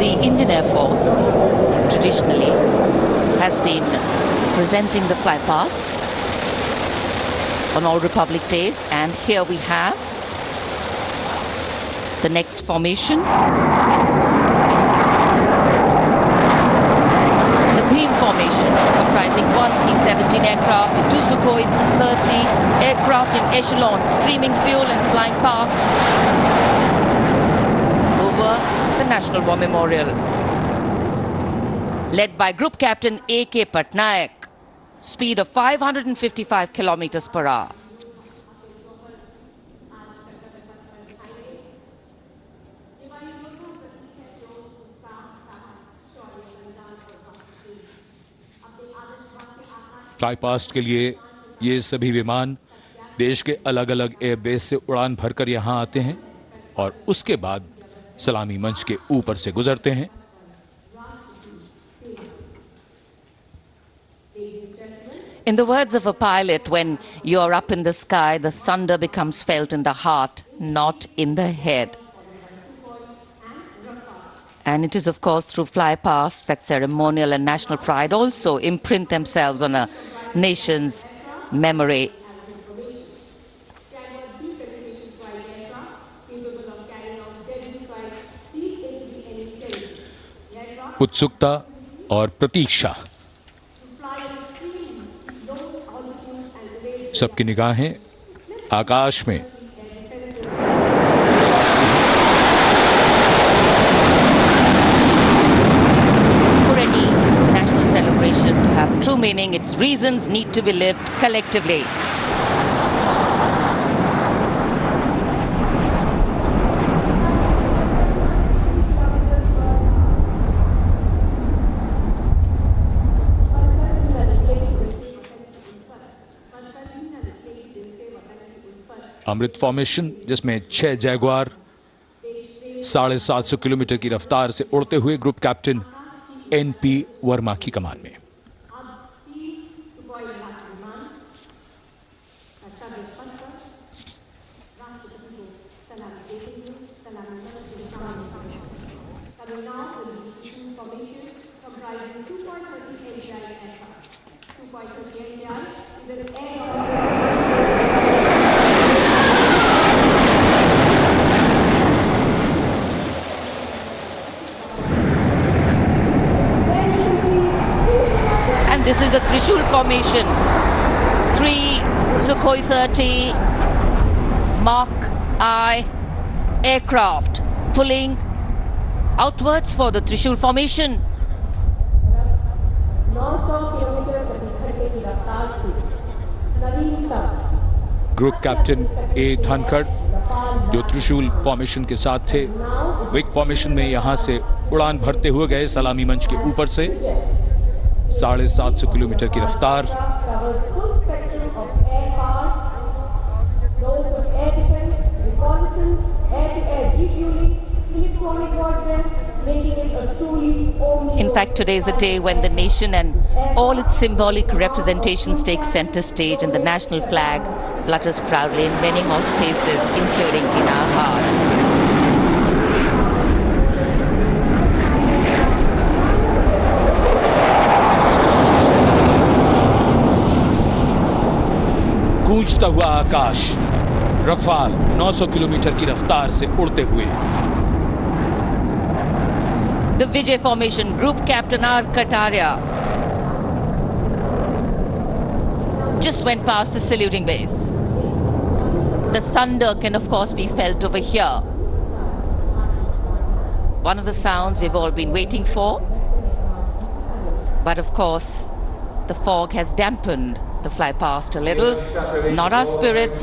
The Indian Air Force traditionally has been presenting the fly past on all Republic Days, and here we have the next formation. The beam formation, comprising 1 C-17 aircraft with 2 Sukhoi 30 aircraft in echelon, streaming fuel and flying past over the National War Memorial. Led by Group Captain A.K. Patnaik, speed of 555 kilometers per hour. Fly past के लिए ये सभी विमान देश के अलग अलग airbase से उड़ान भरकर यहाँ आते हैं और उसके बाद सलामी मंच के ऊपर से गुजरते हैं। In the words of a pilot, when you're up in the sky, the thunder becomes felt in the heart, not in the head. And it is, of course, through flypasts that ceremonial and national pride also imprint themselves on a nation's memory. उत्सुकता और प्रतीक्षा, सबकी निगाहें आकाश में। For any national celebration to have true meaning, its reasons need to be lived collectively. Amrit formation, जिसमें 6 Jaguar 750 kilometre की रफ्तार से उड़ते हुए ग्रुप कैप्टन NP वर्मा की कमान में। This is the Trishul formation. 3 Sukhoi 30 Mark I aircraft pulling outwards for the Trishul formation. Group captain A. Dhankhar, जो त्रिशूल फॉर्मेशन के साथ थे, विक फॉर्मेशन में यहां से उड़ान भरते हुए गए सलामी मंच के ऊपर से। 750 किलोमीटर की रफ्तार। electronic version, making it a truly omni. In fact, today is a day when the nation and all its symbolic representations take center stage, and the national flag flutters proudly in many more spaces, including in our hearts. गूंजता हुआ आकाश, Rafale 900 kilometre की रफ्तार से उड़ते हुए। The Vijay Formation Group Captain R. Kataria just went past the saluting base. The thunder can of course be felt over here. One of the sounds we've all been waiting for. But of course, the fog has dampened the fly past a little. Not our spirits,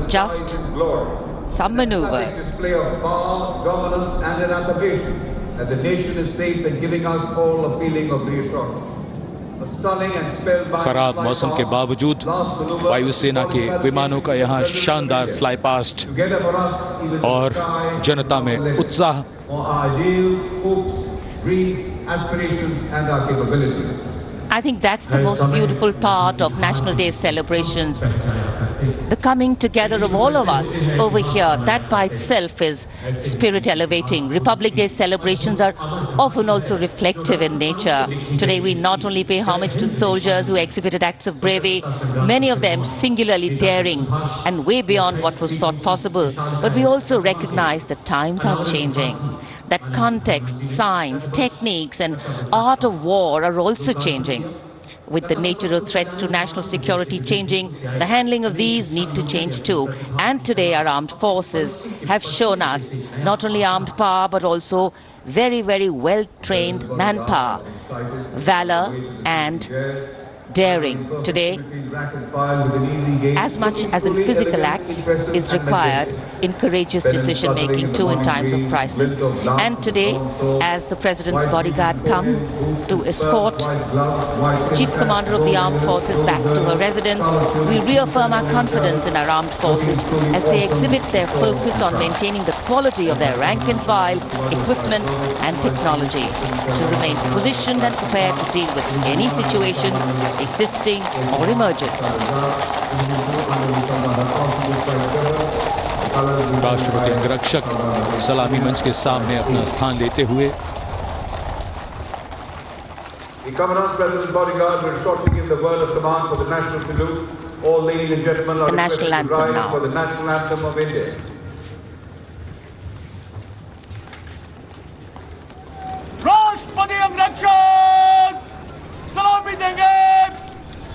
just some maneuvers. Display of power, governance and an application that the nation is safe and giving us all a feeling of reassurance. खराब मौसम के बावजूद वायुसेना के विमानों का यहाँ शानदार फ्लाई पास्ट और जनता में उत्साह। I think that's the most beautiful part of National Day celebrations. The coming together of all of us over here, that by itself is spirit elevating. Republic Day celebrations are often also reflective in nature. Today we not only pay homage to soldiers who exhibited acts of bravery, many of them singularly daring and way beyond what was thought possible, but we also recognize that times are changing. That context, science, techniques and art of war are also changing. With the nature of threats to national security changing, the handling of these need to change too. And today our armed forces have shown us not only armed power but also very, very well-trained manpower, valor and daring. Today, as much as in physical acts is required in courageous decision-making too in times of crisis. And today, as the President's bodyguard come to escort Chief Commander of the Armed Forces back to her residence, we reaffirm our confidence in our armed forces as they exhibit their focus on maintaining the quality of their rank and file, equipment and technology to remain positioned and prepared to deal with any situation existing or emerging. राष्ट्रपति अंगरक्षक सलामी मंच के सामने अपना स्थान लेते हुए The Commandant's President's bodyguard will shortly give the word of command for the national salute. All ladies and gentlemen are requested to rise for the national anthem of India. राष्ट्रपति अंगरक्षक सलामी देंगे।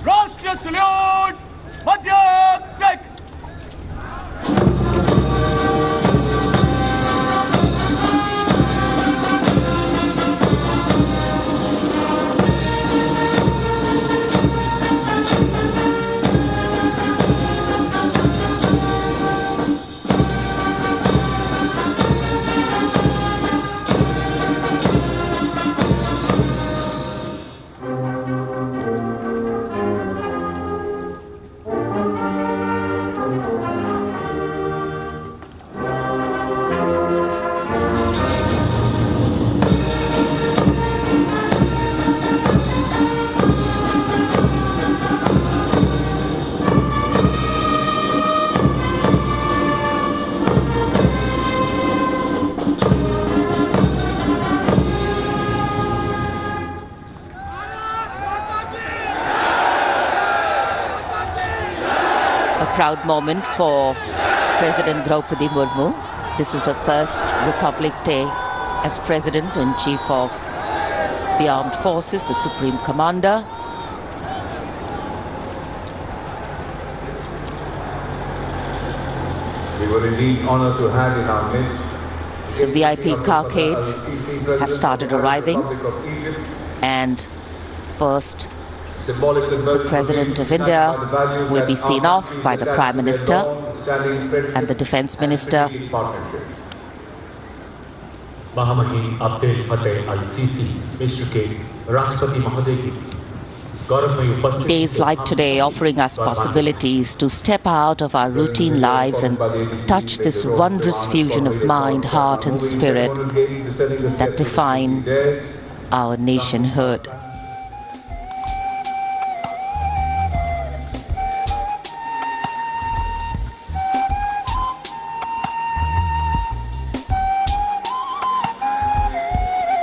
राष्ट्रीय सल्यूट मध्य टेक। Proud moment for President Draupadi Murmu. This is her first Republic Day as President-in-Chief of the Armed Forces, the Supreme Commander. We were indeed honored to have in our midst the VIP carcades have started arriving, and first the President of India will be seen off by the Prime Minister and the Defence Minister. महामहिम अब्दुल फतेह अल CC मिस्र के राष्ट्रपति महोदय की Days like today offering us possibilities to step out of our routine lives and touch this wondrous fusion of mind, heart and spirit that define our nationhood.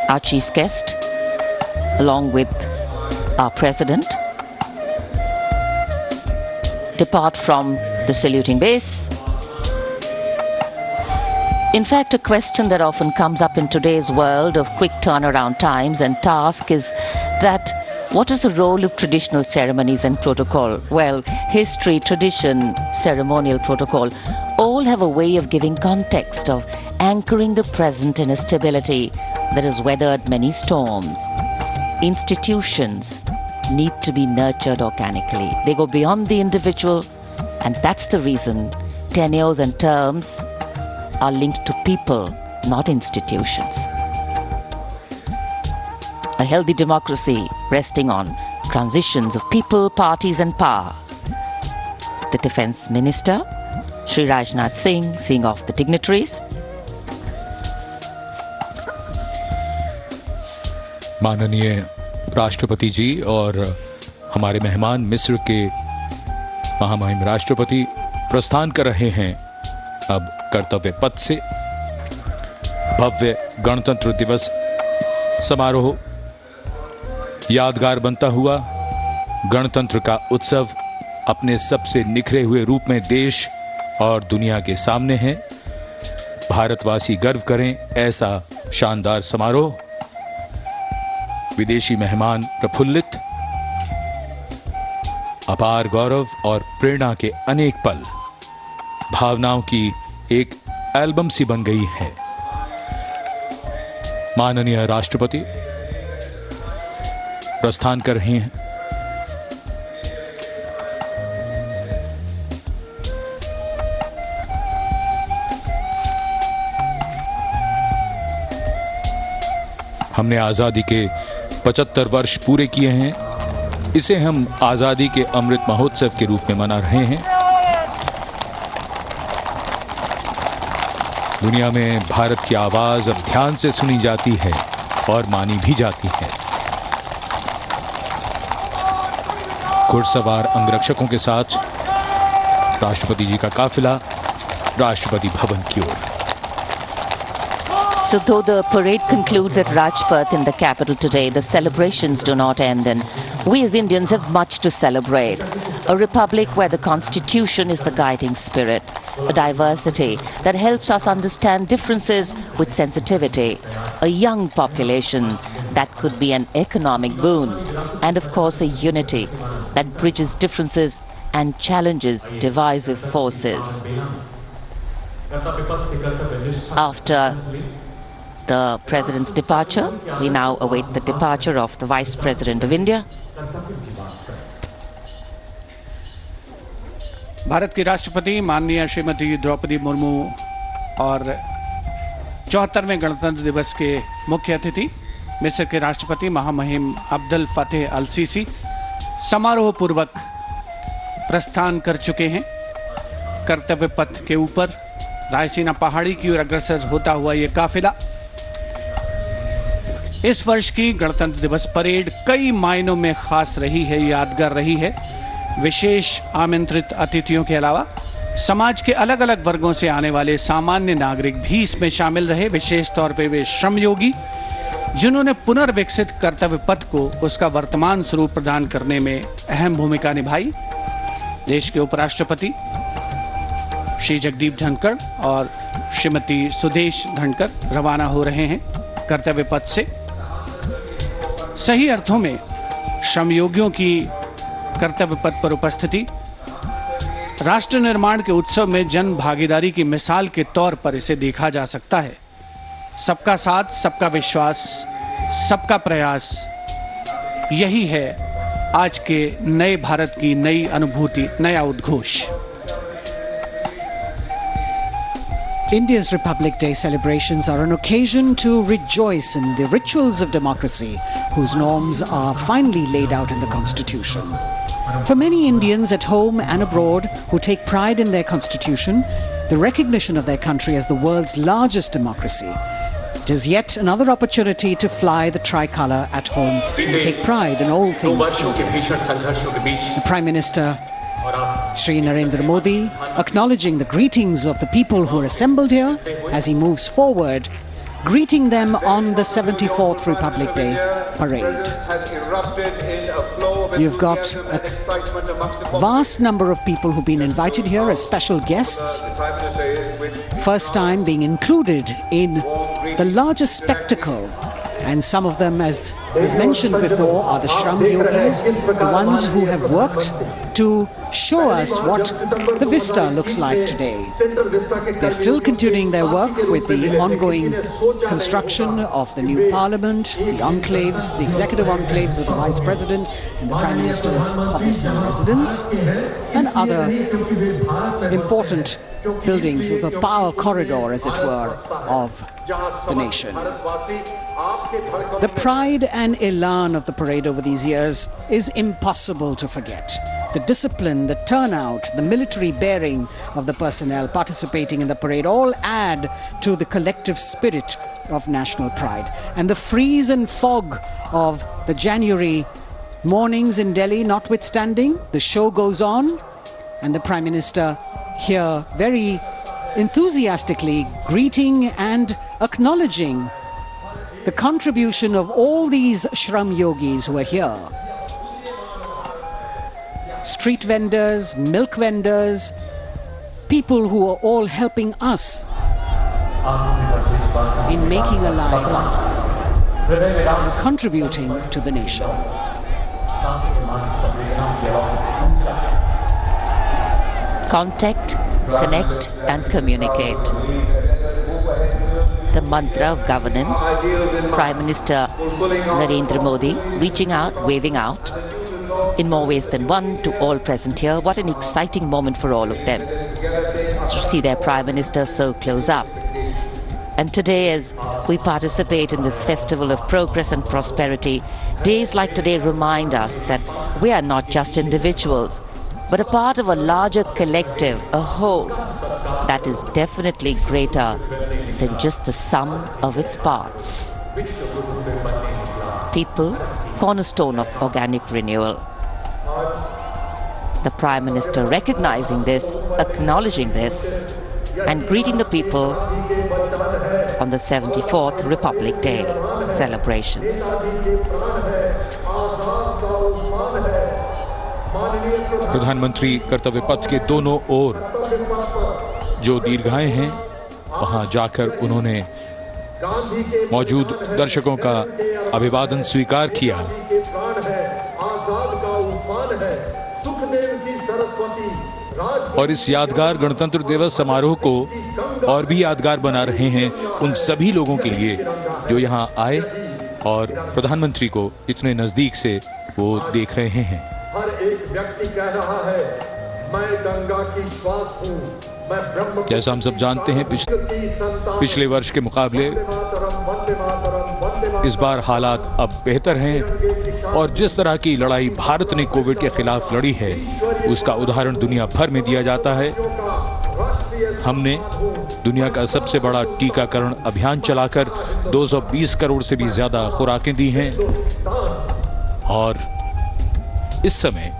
Our chief guest, along with our president, depart from the saluting base. In fact, a question that often comes up in today's world of quick turnaround times and tasks is that what is the role of traditional ceremonies and protocol? Well, history, tradition, ceremonial protocol all have a way of giving context, of anchoring the present in a stability that has weathered many storms. Institutions need to be nurtured organically. They go beyond the individual, and that's the reason tenures and terms are linked to people, not institutions. A healthy democracy resting on transitions of people, parties and power. The Defence Minister, Shri Rajnath Singh, seeing off the dignitaries. माननीय राष्ट्रपति जी और हमारे मेहमान मिस्र के महामहिम राष्ट्रपति प्रस्थान कर रहे हैं अब कर्तव्य पथ से। भव्य गणतंत्र दिवस समारोह यादगार बनता हुआ गणतंत्र का उत्सव अपने सबसे निखरे हुए रूप में देश और दुनिया के सामने है। भारतवासी गर्व करें ऐसा शानदार समारोह। विदेशी मेहमान प्रफुल्लित, अपार गौरव और प्रेरणा के अनेक पल भावनाओं की एक एल्बम सी बन गई है। माननीय राष्ट्रपति प्रस्थान कर रहे हैं। हमने आजादी के 75 वर्ष पूरे किए हैं। इसे हम आजादी के अमृत महोत्सव के रूप में मना रहे हैं। दुनिया में भारत की आवाज अब ध्यान से सुनी जाती है और मानी भी जाती है। घुड़सवार अंगरक्षकों के साथ राष्ट्रपति जी का काफिला राष्ट्रपति भवन की ओर। So though the parade concludes at Rajpath in the capital today, the celebrations do not end, and we as Indians have much to celebrate. A republic where the constitution is the guiding spirit, a diversity that helps us understand differences with sensitivity, a young population that could be an economic boon, and of course a unity that bridges differences and challenges divisive forces. After the President's departure, we now await the departure of the Vice President of India. Bharat की राष्ट्रपति माननीय श्रीमती द्रौपदी मुर्मू और 74वें गणतंत्र दिवस के मुख्य अतिथि मिस्र के राष्ट्रपति महामहिम अब्दुल फतेह अल सीसी समारोह पूर्वक प्रस्थान कर चुके हैं। कर्तव्य पथ के ऊपर रायसीना पहाड़ी की ओर अग्रसर होता हुआ ये काफिला इस वर्ष की गणतंत्र दिवस परेड कई मायनों में खास रही है, यादगार रही है। विशेष आमंत्रित अतिथियों के अलावा समाज के अलग अलग वर्गों से आने वाले सामान्य नागरिक भी इसमें शामिल रहे। विशेष तौर पे वे श्रमयोगी जिन्होंने पुनर्विकसित कर्तव्य पथ को उसका वर्तमान स्वरूप प्रदान करने में अहम भूमिका निभाई। देश के उपराष्ट्रपति श्री जगदीप धनखड़ और श्रीमती सुदेश धनखड़ रवाना हो रहे हैं कर्तव्य पथ से। सही अर्थों में श्रमयोगियों की कर्तव्य पथ पर उपस्थिति राष्ट्र निर्माण के उत्सव में जन भागीदारी की मिसाल के तौर पर इसे देखा जा सकता है। सबका साथ, सबका विश्वास, सबका प्रयास, यही है आज के नए भारत की नई अनुभूति, नया उद्घोष। India's Republic Day celebrations are an occasion to rejoice in the rituals of democracy, whose norms are finally laid out in the Constitution. For many Indians at home and abroad who take pride in their Constitution, the recognition of their country as the world's largest democracy, it is yet another opportunity to fly the tricolour at home and take pride in all things Indian. The Prime Minister, Shri Narendra Modi, acknowledging the greetings of the people who are assembled here as he moves forward, greeting them on the 74th Republic Day parade. You've got a vast number of people who've been invited here as special guests, first time being included in the largest spectacle. And some of them, as was mentioned before, are the Shram Yogis, the ones who have worked to show us what the vista looks like today. They're still continuing their work with the ongoing construction of the new parliament, the enclaves, the executive enclaves of the Vice President and the Prime Minister's office and residence, and other important buildings of the power corridor, as it were, of the nation. The pride and elan of the parade over these years is impossible to forget. The discipline, the turnout, the military bearing of the personnel participating in the parade all add to the collective spirit of national pride. And the freeze and fog of the January mornings in Delhi notwithstanding, the show goes on, and the Prime Minister here very enthusiastically greeting and acknowledging the contribution of all these Shram Yogis who are here. Street vendors, milk vendors, people who are all helping us in making a life and contributing to the nation. Contact, connect and communicate. The mantra of governance. Prime Minister Narendra Modi reaching out, waving out in more ways than one to all present here. What an exciting moment for all of them to see their Prime Minister so close up. And today, as we participate in this festival of progress and prosperity, days like today remind us that we are not just individuals, but a part of a larger collective, a whole, that is definitely greater than just the sum of its parts. People, cornerstone of organic renewal. The Prime Minister recognizing this, acknowledging this, and greeting the people on the 74th Republic Day celebrations. प्रधानमंत्री कर्तव्य पथ के दोनों ओर जो दीर्घाएं हैं, वहां जाकर उन्होंने मौजूद दर्शकों का अभिवादन स्वीकार किया। और इस यादगार गणतंत्र दिवस समारोह को और भी यादगार बना रहे हैं उन सभी लोगों के लिए जो यहां आए और प्रधानमंत्री को इतने नजदीक से वो देख रहे हैं। हर एक व्यक्ति कह रहा है, मैं गंगा की श्वास हूं, मैं ब्रह्म। जैसा हम सब जानते हैं, पिछले वर्ष के मुकाबले इस बार हालात अब बेहतर हैं और जिस तरह की लड़ाई भारत ने कोविड के खिलाफ लड़ी है, उसका उदाहरण दुनिया भर में दिया जाता है। हमने दुनिया का सबसे बड़ा टीकाकरण अभियान चलाकर 220 करोड़ से भी ज्यादा खुराकें दी हैं और इस समय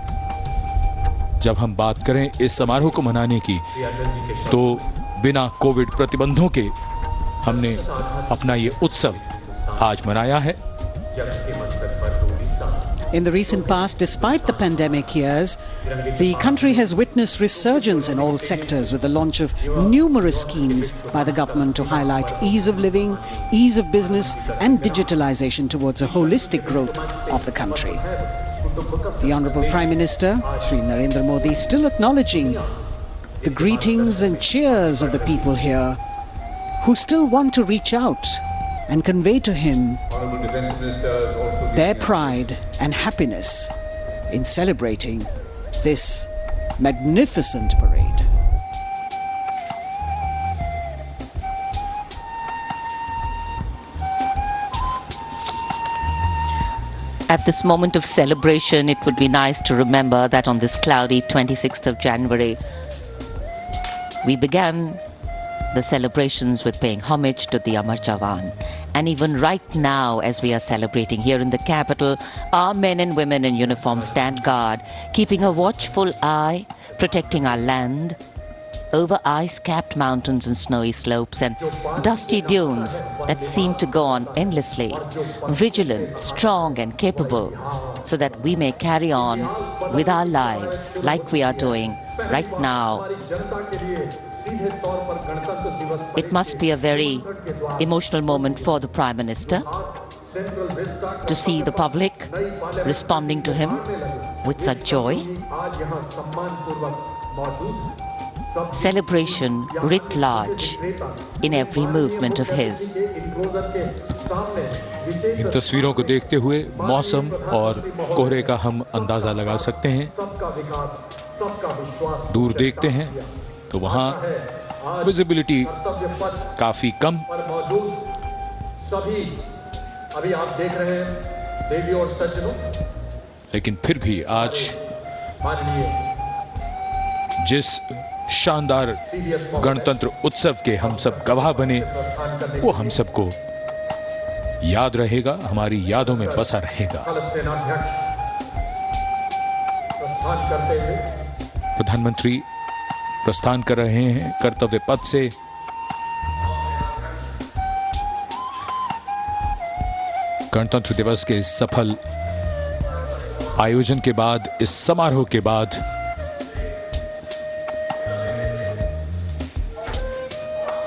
जब हम बात करें इस समारोह को मनाने की, तो बिना कोविड प्रतिबंधों के हमने अपना ये उत्सव आज मनाया है। In the recent past, despite the pandemic years, the country has witnessed resurgence in all sectors with the launch of numerous schemes by the government to highlight ease of living, ease of business and digitalization towards a holistic growth of the country. The Honourable Prime Minister, Shri Narendra Modi, still acknowledging the greetings and cheers of the people here who still want to reach out and convey to him their pride and happiness in celebrating this magnificent parade. At this moment of celebration, it would be nice to remember that on this cloudy 26th of January, we began the celebrations with paying homage to the Amar Jawan. And even right now, as we are celebrating here in the capital, our men and women in uniform stand guard, keeping a watchful eye, protecting our land, over ice-capped mountains and snowy slopes and dusty dunes that seem to go on endlessly, vigilant, strong and capable, so that we may carry on with our lives like we are doing right now. It must be a very emotional moment for the Prime Minister to see the public responding to him with such joy. Celebration writ large in every movement of his. इन तस्वीरों को देखते हुए मौसम और कोहरे का हम अंदाजा लगा सकते हैं। दूर देखते हैं तो वहां विजिबिलिटी काफी कम, अभी आप देख रहे हैं देवी और सज्जनों, लेकिन फिर भी आज जिस शानदार गणतंत्र उत्सव के हम सब गवाह बने, वो हम सबको याद रहेगा, हमारी यादों में बसा रहेगा। प्रधानमंत्री प्रस्थान कर रहे हैं कर्तव्य पथ से। गणतंत्र दिवस के सफल आयोजन के बाद, इस समारोह के बाद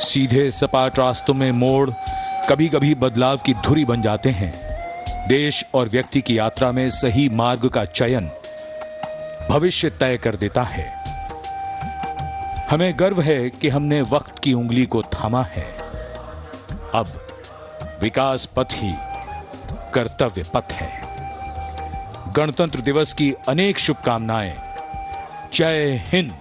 सीधे सपाट रास्तों में मोड़ कभी कभी बदलाव की धुरी बन जाते हैं। देश और व्यक्ति की यात्रा में सही मार्ग का चयन भविष्य तय कर देता है। हमें गर्व है कि हमने वक्त की उंगली को थामा है। अब विकास पथ ही कर्तव्य पथ है। गणतंत्र दिवस की अनेक शुभकामनाएं। जय हिंद।